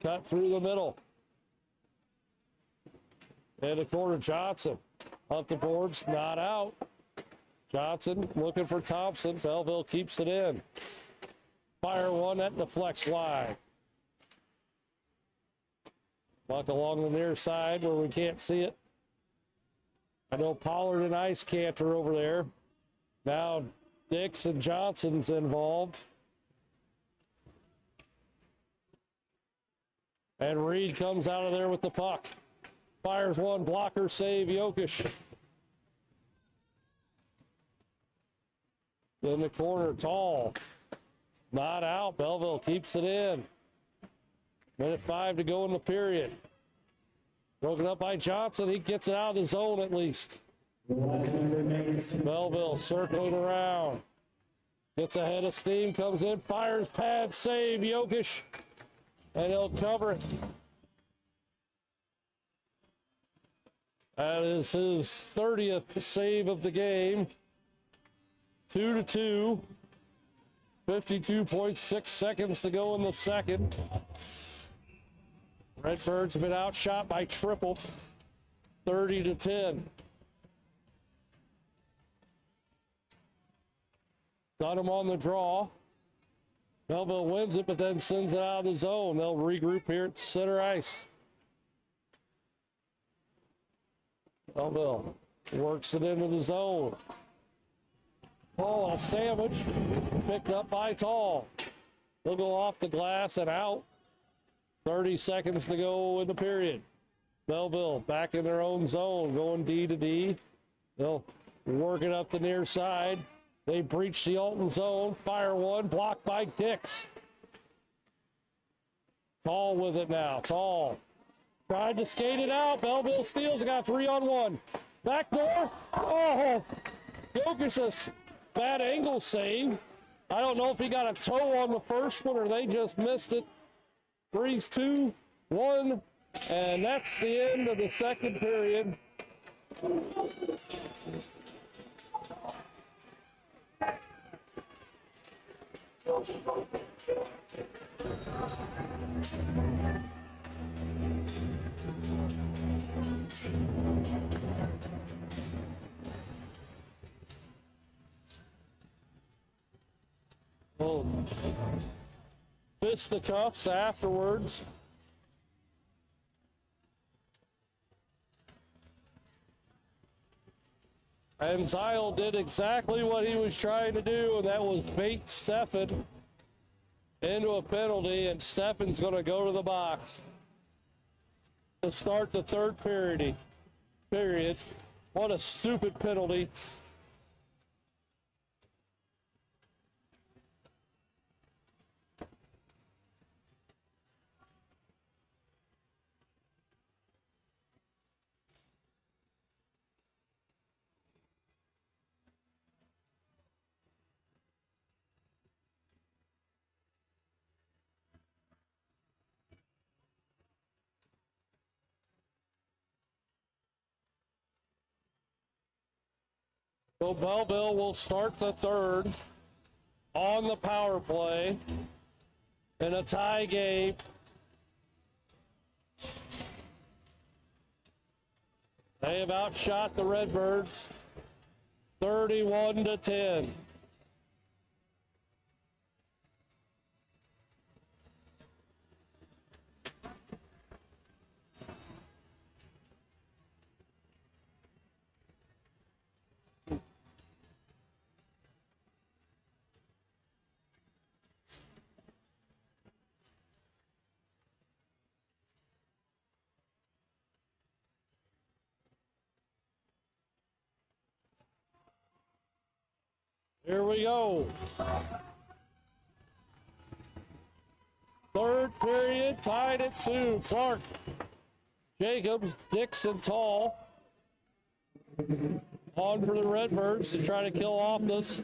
Cut through the middle. In the corner, Johnson. Up the boards, not out. Johnson looking for Thompson. Belleville keeps it in. Fire one, that deflects wide. Puck along the near side where we can't see it. I know Pollard and Ice Canter over there. Now Dix and Johnson's involved. And Reed comes out of there with the puck. Fires one, blocker save, Jokic. In the corner, Tall. Not out, Belleville keeps it in. 1:05 to go in the period. Broken up by Johnson, he gets it out of the zone at least. Belleville circling around. Gets ahead of steam, comes in, fires, pad, save, Jokic. And he'll cover it. That is his 30th save of the game. 2-2. 52.6 seconds to go in the second. Redbirds have been outshot by triple. 30 to 10. Got him on the draw. Belleville wins it, but then sends it out of the zone. They'll regroup here at center ice. Belleville works it into the zone. Oh, a sandwich picked up by Tall. They'll go off the glass and out. 30 seconds to go in the period. Belleville back in their own zone, going D to D. They'll work it up the near side. They breach the Alton zone. Fire one, blocked by Dix. Tall with it now. Tall tried to skate it out. Belleville steals. It got 3-on-1. Back door. Oh, Jokic, a bad angle save. I don't know if he got a toe on the first one or they just missed it. 3-2-1, and that's the end of the second period. Oh. Fisticuffs afterwards. And Zyle did exactly what he was trying to do, and that was bait Stefan into a penalty, and Stefan's going to go to the box to start the third period. What a stupid penalty. So Belleville will start the third on the power play in a tie game. They have outshot the Redbirds 31-10. Here we go. Third period, tied at 2. Clark, Jacobs, Dixon, Tall on for the Redbirds to try to kill off this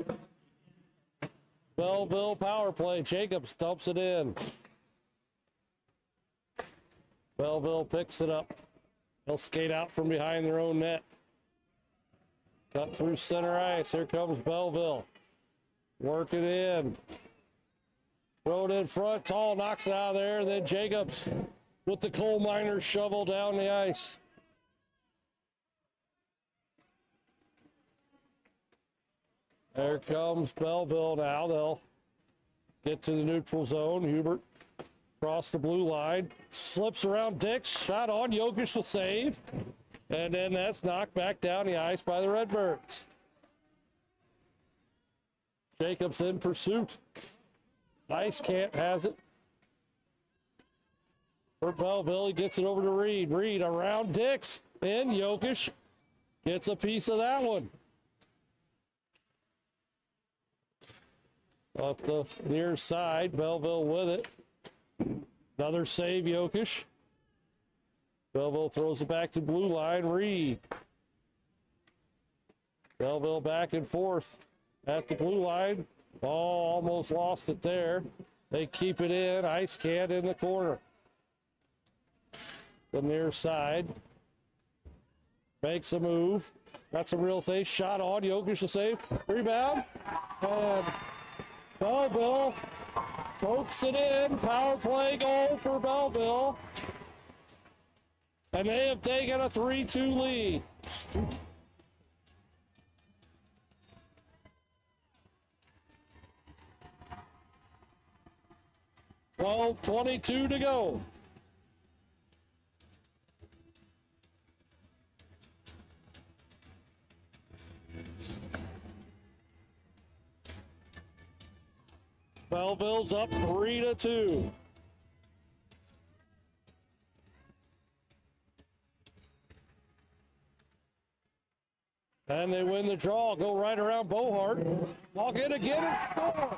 Belleville power play. Jacobs dumps it in. Belleville picks it up. They'll skate out from behind their own net. Cut through center ice. Here comes Belleville. Work it in. Throw it in front. Tall knocks it out of there. Then Jacobs with the coal miner's shovel down the ice. There comes Belleville now. They'll get to the neutral zone. Hubert across the blue line. Slips around Dix. Shot on. Jokic to save. And then that's knocked back down the ice by the Redbirds. Jacobs in pursuit. Ice Camp has it. For Belleville, he gets it over to Reed. Reed around Dix. And Jokic gets a piece of that one. Off the near side, Belleville with it. Another save, Jokic. Belleville throws it back to blue line. Reed. Belleville back and forth at the blue line. Oh, almost lost it there. They keep it in. Ice Can in the corner. The near side. Makes a move. Got some real face. Shot on. Jokic to save. Rebound. And Belleville pokes it in. Power play goal for Belleville. And they have taken a 3-2 lead. 12:22 to go. Belleville's up 3-2. And they win the draw, go right around Bohart. Walk in again and score.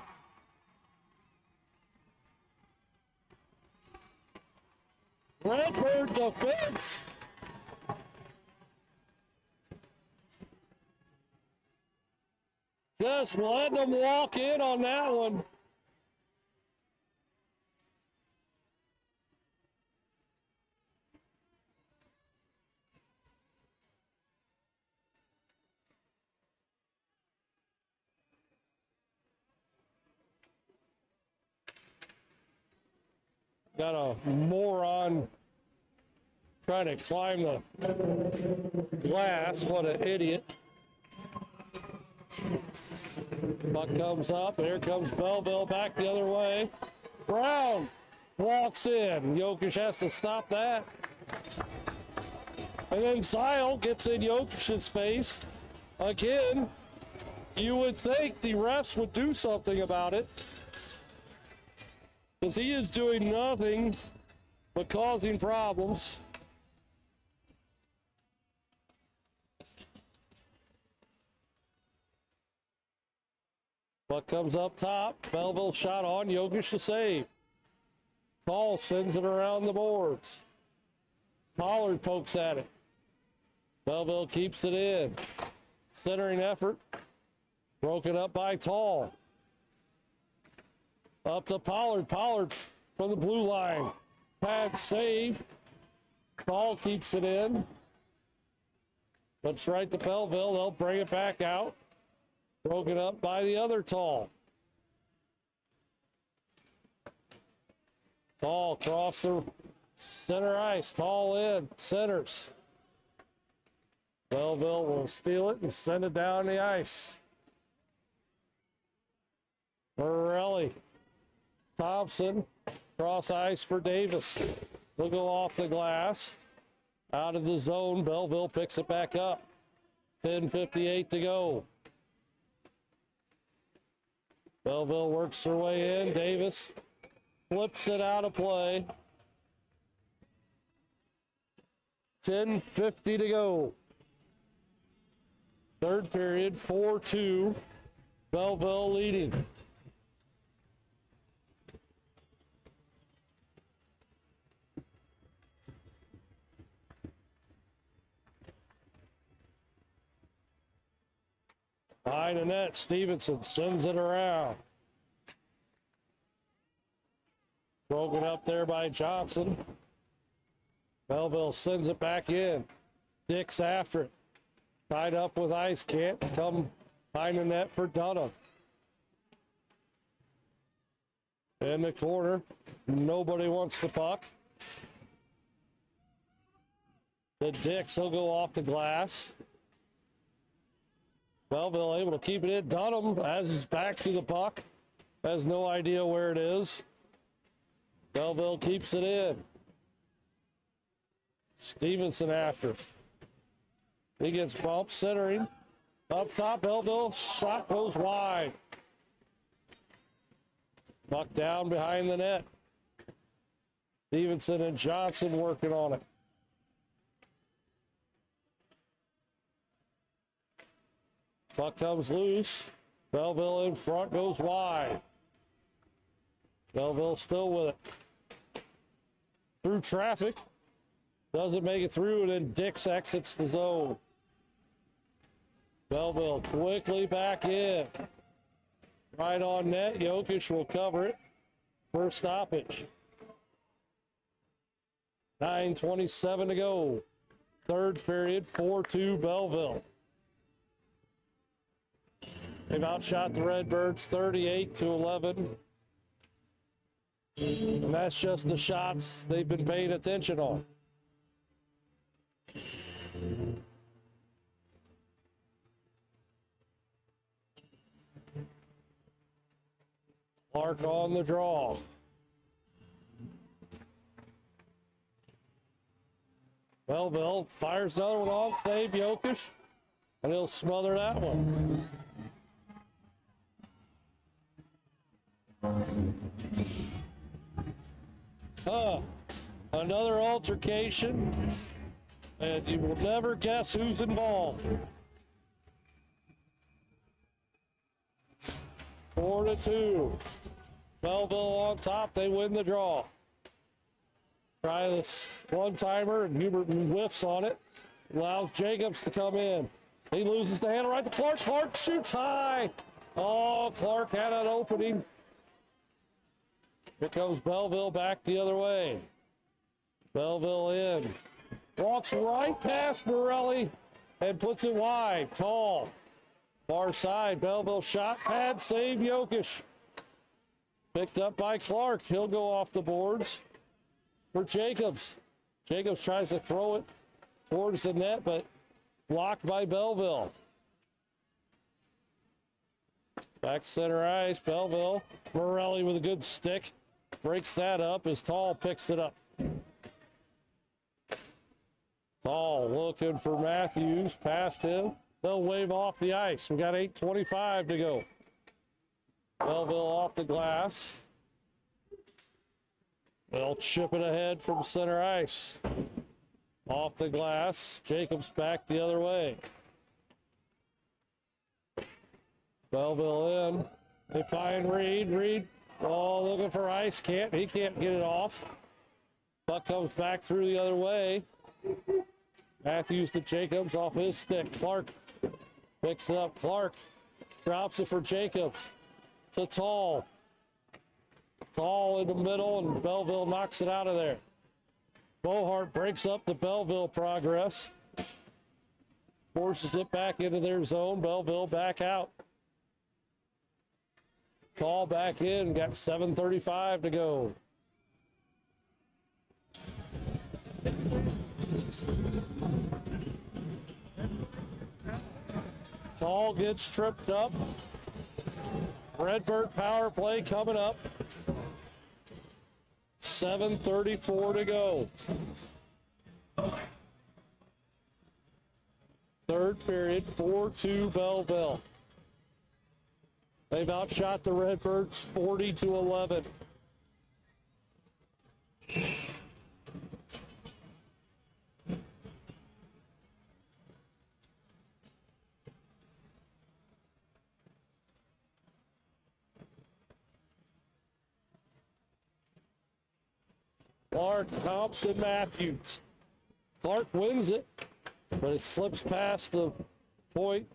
Redbird defense. Just letting them walk in on that one. Got a moron trying to climb the glass. What an idiot. Puck comes up. Here comes Belleville back the other way. Brown walks in. Jokic has to stop that. And then Zyle gets in Jokic's face Again, you would think the refs would do something about it, because he is doing nothing but causing problems. Puck comes up top. Belleville shot on. Jokic to save. Paul sends it around the boards. Pollard pokes at it. Belleville keeps it in. Centering effort. Broken up by Tall. Up to Pollard. Pollard from the blue line. Pad save. Tall keeps it in. Looks right to Belleville. They'll bring it back out. Broken up by the other Tall. Tall across the center ice. Tall in. Centers. Belleville will steal it and send it down the ice. Morelli. Thompson. Cross ice for Davis. They'll go off the glass. Out of the zone. Belleville picks it back up. 10:58 to go. Belleville works their way in. Davis flips it out of play. 10:50 to go. Third period, 4-2. Belleville leading. Behind the net, Stevenson sends it around. Broken up there by Johnson. Belleville sends it back in. Dix after it. Tied up with ice, can't come behind the net for Dunham. In the corner, nobody wants the puck. The Dix will go off the glass. Belleville able to keep it in. Dunham has his back to the puck. Has no idea where it is. Belleville keeps it in. Stevenson after. He gets bumped, centering. Up top, Belleville, shot goes wide. Puck down behind the net. Stevenson and Johnson working on it. Puck comes loose. Belleville in front, goes wide. Belleville still with it. Through traffic. Doesn't make it through, and then Dix exits the zone. Belleville quickly back in. Right on net. Jokic will cover it. First stoppage. 9:27 to go. Third period, 4-2 Belleville. They've outshot the Redbirds 38-11. And that's just the shots they've been paying attention on. Clark on the draw. Belleville fires another one off, save Jokic, and he'll smother that one. Another altercation, and you will never guess who's involved. 4-2. Belleville on top, they win the draw. Try this one-timer, and Hubert whiffs on it. Allows Jacobs to come in. He loses the handle right to Clark. Clark shoots high. Oh, Clark had an opening. Here comes Belleville back the other way. Belleville in. Walks right past Morelli and puts it wide. Tall. Far side. Belleville shot. Pad save Jokic. Picked up by Clark. He'll go off the boards for Jacobs. Jacobs tries to throw it towards the net, but blocked by Belleville. Back center ice. Belleville. Morelli with a good stick. Breaks that up as Tall picks it up. Tall looking for Matthews. Past him. They'll wave off the ice. We got 8:25 to go. Belleville off the glass. They'll chip it ahead from center ice. Off the glass. Jacobs back the other way. Belleville in. They find Reed. Reed, oh, looking for ice. He can't get it off. Puck comes back through the other way. Matthews to Jacobs off his stick. Clark picks it up. Clark drops it for Jacobs to Tall. Tall in the middle, and Belleville knocks it out of there. Bohart breaks up the Belleville progress. Forces it back into their zone. Belleville back out. Tall back in. Got 7:35 to go. Tall gets tripped up. Redbird power play coming up. 7:34 to go. Third period, 4-2 Belleville. They've outshot the Redbirds 40-11. Clark, Thompson, Matthews. Clark wins it, but it slips past the point.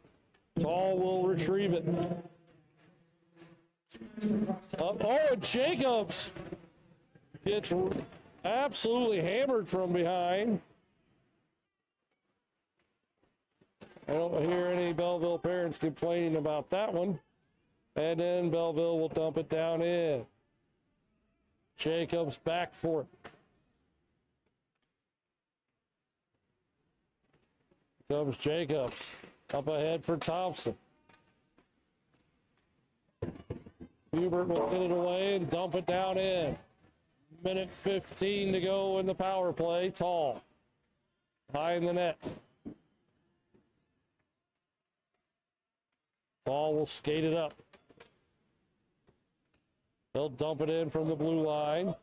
Tall will retrieve it. Oh, Jacobs gets absolutely hammered from behind. I don't hear any Belleville parents complaining about that one. And then Belleville will dump it down in. Jacobs back for it. Comes Jacobs. Up ahead for Thompson. Hubert will get it away and dump it down in. Minute 15 to go in the power play. Tall. Behind the net. Tall will skate it up. They'll dump it in from the blue line.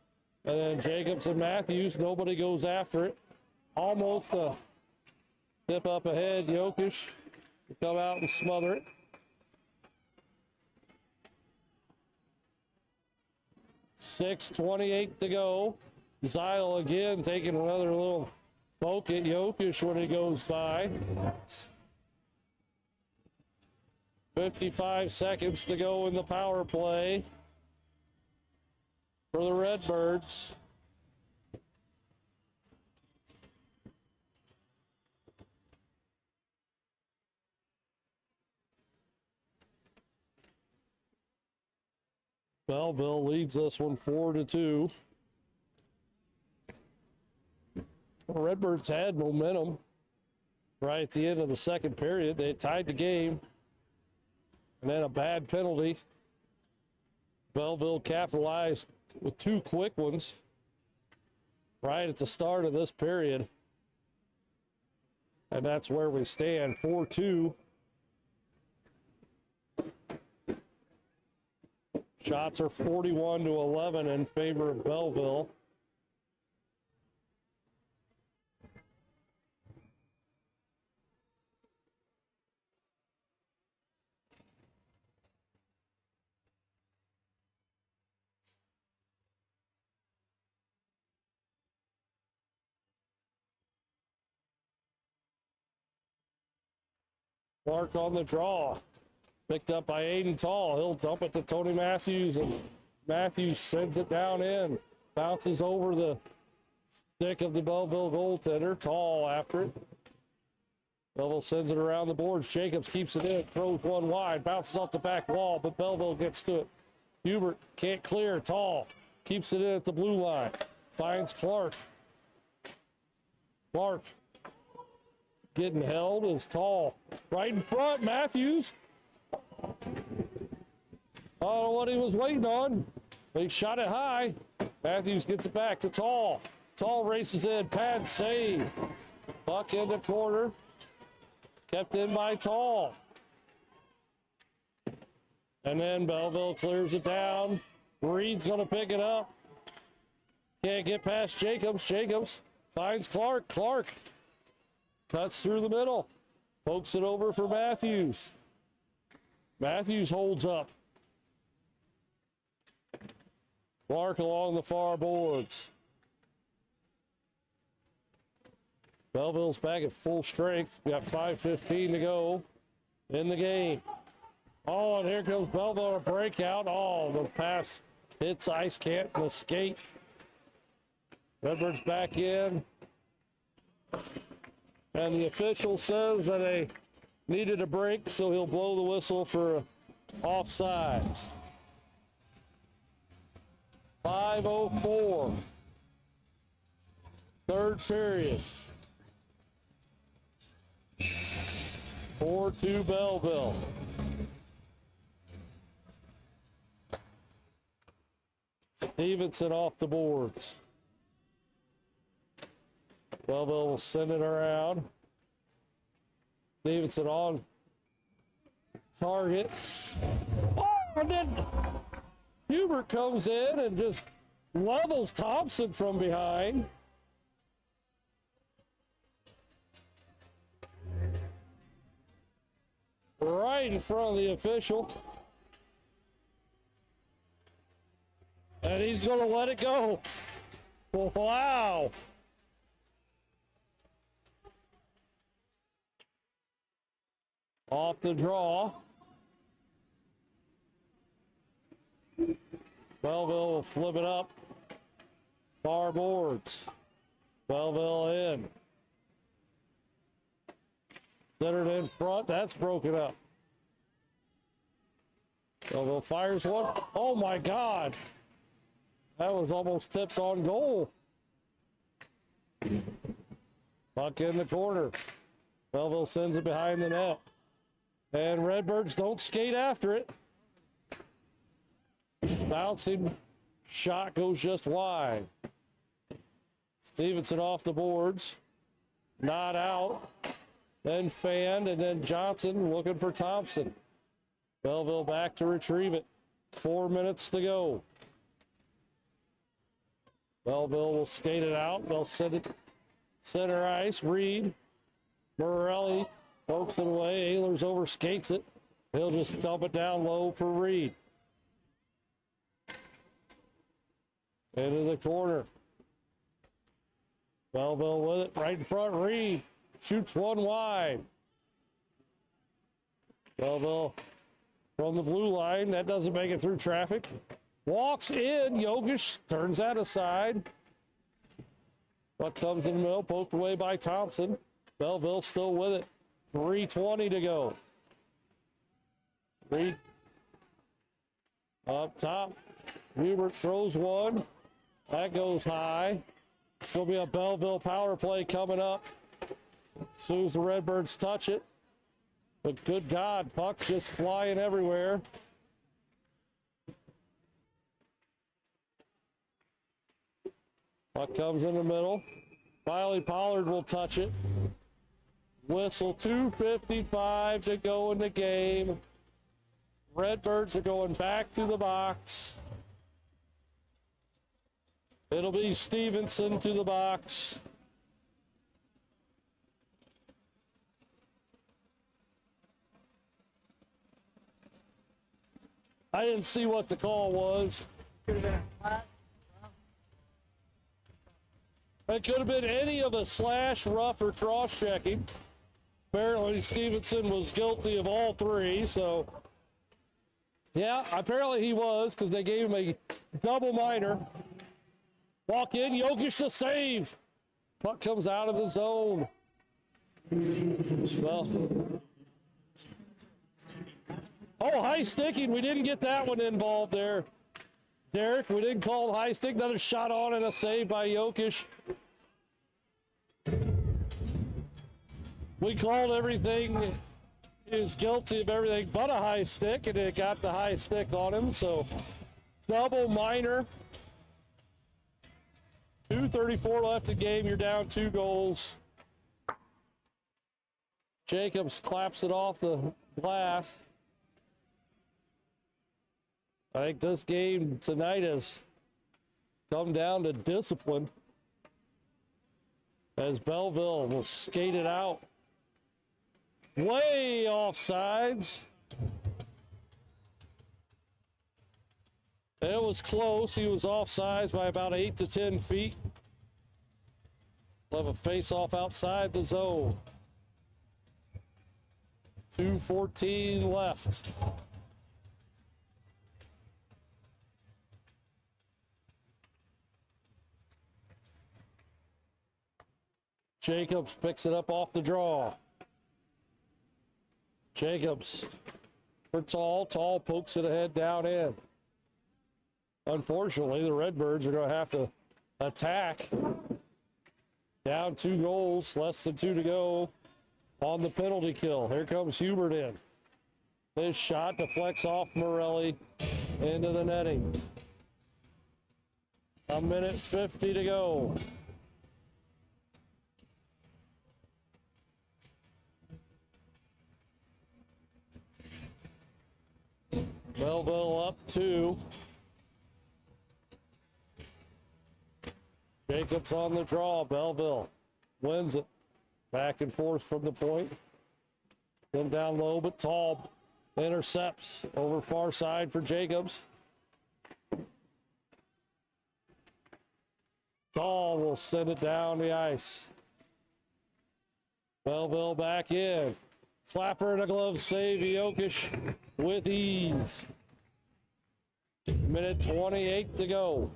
And then Jacobs and Matthews, nobody goes after it. Almost a tip up ahead. Jokic to come out and smother it. .6:28 to go. Zeil again taking another little poke at Jokic when he goes by. 55 seconds to go in the power play for the Redbirds. Belleville leads this one 4-2. The Redbirds had momentum right at the end of the second period. They tied the game. And then a bad penalty. Belleville capitalized with two quick ones right at the start of this period. And that's where we stand, 4-2. Shots are 41-11 in favor of Belleville. Clark on the draw. Picked up by Aiden Tall. He'll dump it to Tony Matthews, and Matthews sends it down in. Bounces over the stick of the Belleville goaltender. Tall after it. Belleville sends it around the boards. Jacobs keeps it in. Throws one wide. Bounces off the back wall, but Belleville gets to it. Hubert can't clear. Tall keeps it in at the blue line. Finds Clark. Clark getting held is Tall. Right in front, Matthews. I don't know what he was waiting on. He shot it high. Matthews gets it back to Tall. Tall races in. Pad save. Puck in the corner. kept in by Tall. And then Belleville clears it down. Reed's going to pick it up. Can't get past Jacobs. Jacobs finds Clark. Clark cuts through the middle. Pokes it over for Matthews. Matthews holds up. Clark along the far boards. Belleville's back at full strength. We got 5:15 to go in the game. Oh, and here comes Belleville, a breakout. Oh, the pass hits ice, can't escape. Redbirds back in. And the official says that they needed a break, so he'll blow the whistle for offsides. 5:04. Third period. 4-2 Belleville. Stevenson off the boards. Belleville will send it around. Stevenson on target. Oh, and then Hubert comes in and just levels Thompson from behind. Right in front of the official. And he's going to let it go. Wow. Off the draw. Belleville will flip it up. Far boards. Belleville in. Centered in front. That's broken up. Belleville fires one. Oh my God. That was almost tipped on goal. Puck in the corner. Belleville sends it behind the net. And Redbirds don't skate after it. Bouncing shot goes just wide. Stevenson off the boards. Not out. Then fanned, and then Johnson looking for Thompson. Belleville back to retrieve it. 4 minutes to go. Belleville will skate it out. They'll send it center ice. Reed. Morelli pokes it away. Ehlers overskates it. He'll just dump it down low for Reed. Into the corner. Belleville with it right in front. Reed shoots one wide. Belleville from the blue line. That doesn't make it through traffic. Walks in. Yogish turns that aside. Puck comes in the middle. Poked away by Thompson. Belleville still with it. 3:20 to go. Reed up top. Hubert throws one. That goes high. It's going to be a Belleville power play coming up. As soon as the Redbirds touch it. But good God, puck's just flying everywhere. Puck comes in the middle. Finally, Pollard will touch it. Whistle, 2:55 to go in the game. Redbirds are going back to the box. It'll be Stevenson to the box. I didn't see what the call was. It could have been any of a slash, rough, or cross-checking. Apparently, Stevenson was guilty of all three, so... Yeah, apparently he was, because they gave him a double minor. Walk in, Jokic to save. Puck comes out of the zone. Well... Oh, high sticking. We didn't get that one involved there. Derek, we didn't call high stick. Another shot on and a save by Jokic. We called everything. He was guilty of everything but a high stick, and it got the high stick on him. So double minor. 2:34 left in game. You're down 2 goals. Jacobs claps it off the glass. I think this game tonight has come down to discipline as Belleville will skate it out. Way offsides. It was close. He was offsides by about 8 to 10 feet. We'll have a face-off outside the zone. 2:14 left. Jacobs picks it up off the draw. Jacobs for Tall. Tall pokes it ahead down in. Unfortunately, the Redbirds are going to have to attack. Down 2 goals, less than 2 to go on the penalty kill. Here comes Hubert in. His shot deflects off Morelli into the netting. 1:50 to go. Belleville up 2. Jacobs on the draw. Belleville wins it. Back and forth from the point. Then down low, but Tall intercepts over far side for Jacobs. Tall will send it down the ice. Belleville back in. Flapper and a glove save. Jokic with ease. 1:28 to go.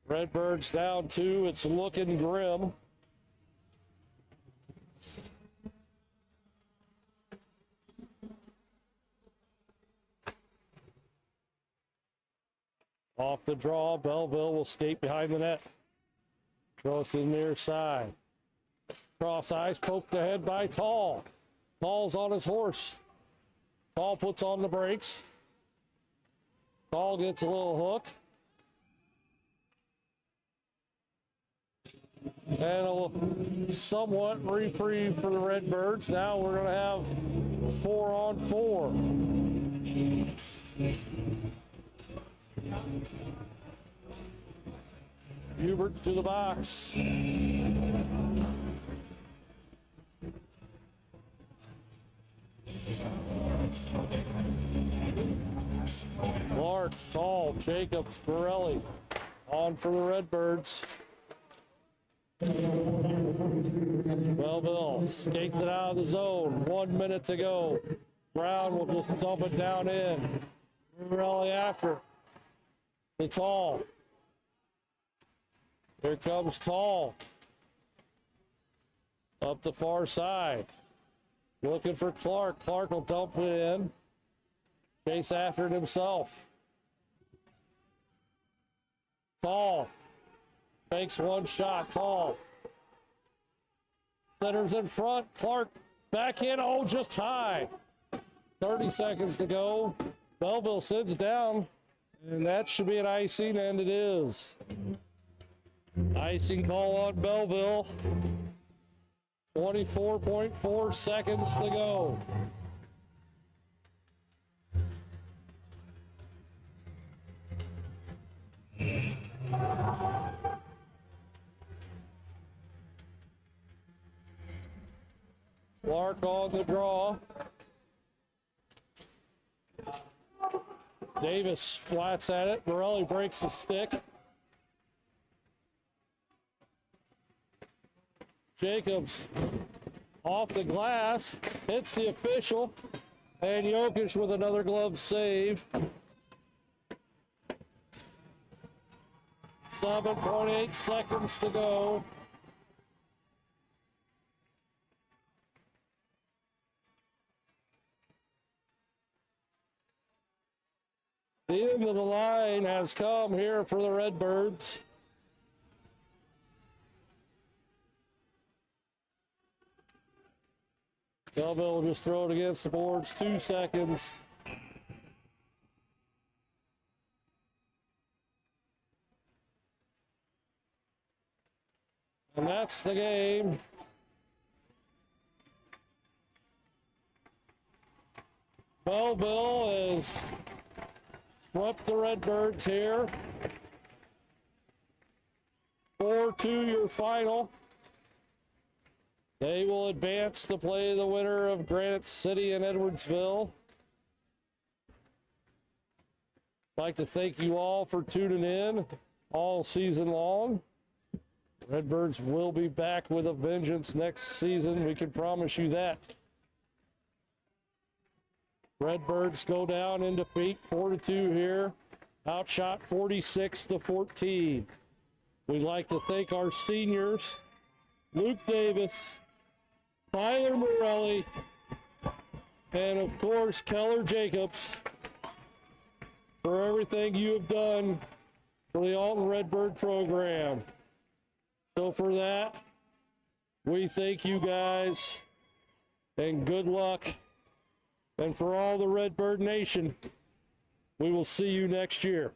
Redbirds down 2. It's looking grim. Off the draw, Belleville will skate behind the net. Throw it to the near side. Cross ice, poked ahead by Tall. Tall's on his horse. Tall puts on the brakes. Tall gets a little hook. And a somewhat reprieve for the Redbirds. Now we're going to have 4-on-4. Hubert to the box. Clark, Tall, Jacobs, Morelli on for the Redbirds. Belleville skates it out of the zone. 1 minute to go. Brown will just dump it down in. Morelli after. The Tall. Here comes Tall. Up the far side. Looking for Clark. Clark will dump it in. Chase after it himself. Tall. Fakes one shot. Tall. Centers in front. Clark back in. Oh, just high. 30 seconds to go. Belleville sends it down. And that should be an icing, and it is. Icing call on Belleville. 24.4 seconds to go. Clark on the draw. Davis flats at it. Morelli breaks the stick. Jacobs off the glass. Hits the official. And Jokic with another glove save. 7.8 seconds to go. The end of the line has come here for the Redbirds. Belleville will just throw it against the boards. 2 seconds. And that's the game. Belleville has swept the Redbirds here. 4-2 your final. They will advance to play the winner of Granite City and Edwardsville. I'd like to thank you all for tuning in all season long. Redbirds will be back with a vengeance next season. We can promise you that. Redbirds go down in defeat 4-2 here. Outshot 46-14. We'd like to thank our seniors, Luke Davis, Tyler Morelli, and of course Keller Jacobs for everything you have done for the Alton Redbird program. So for that, we thank you guys and good luck. And for all the Redbird Nation, we will see you next year.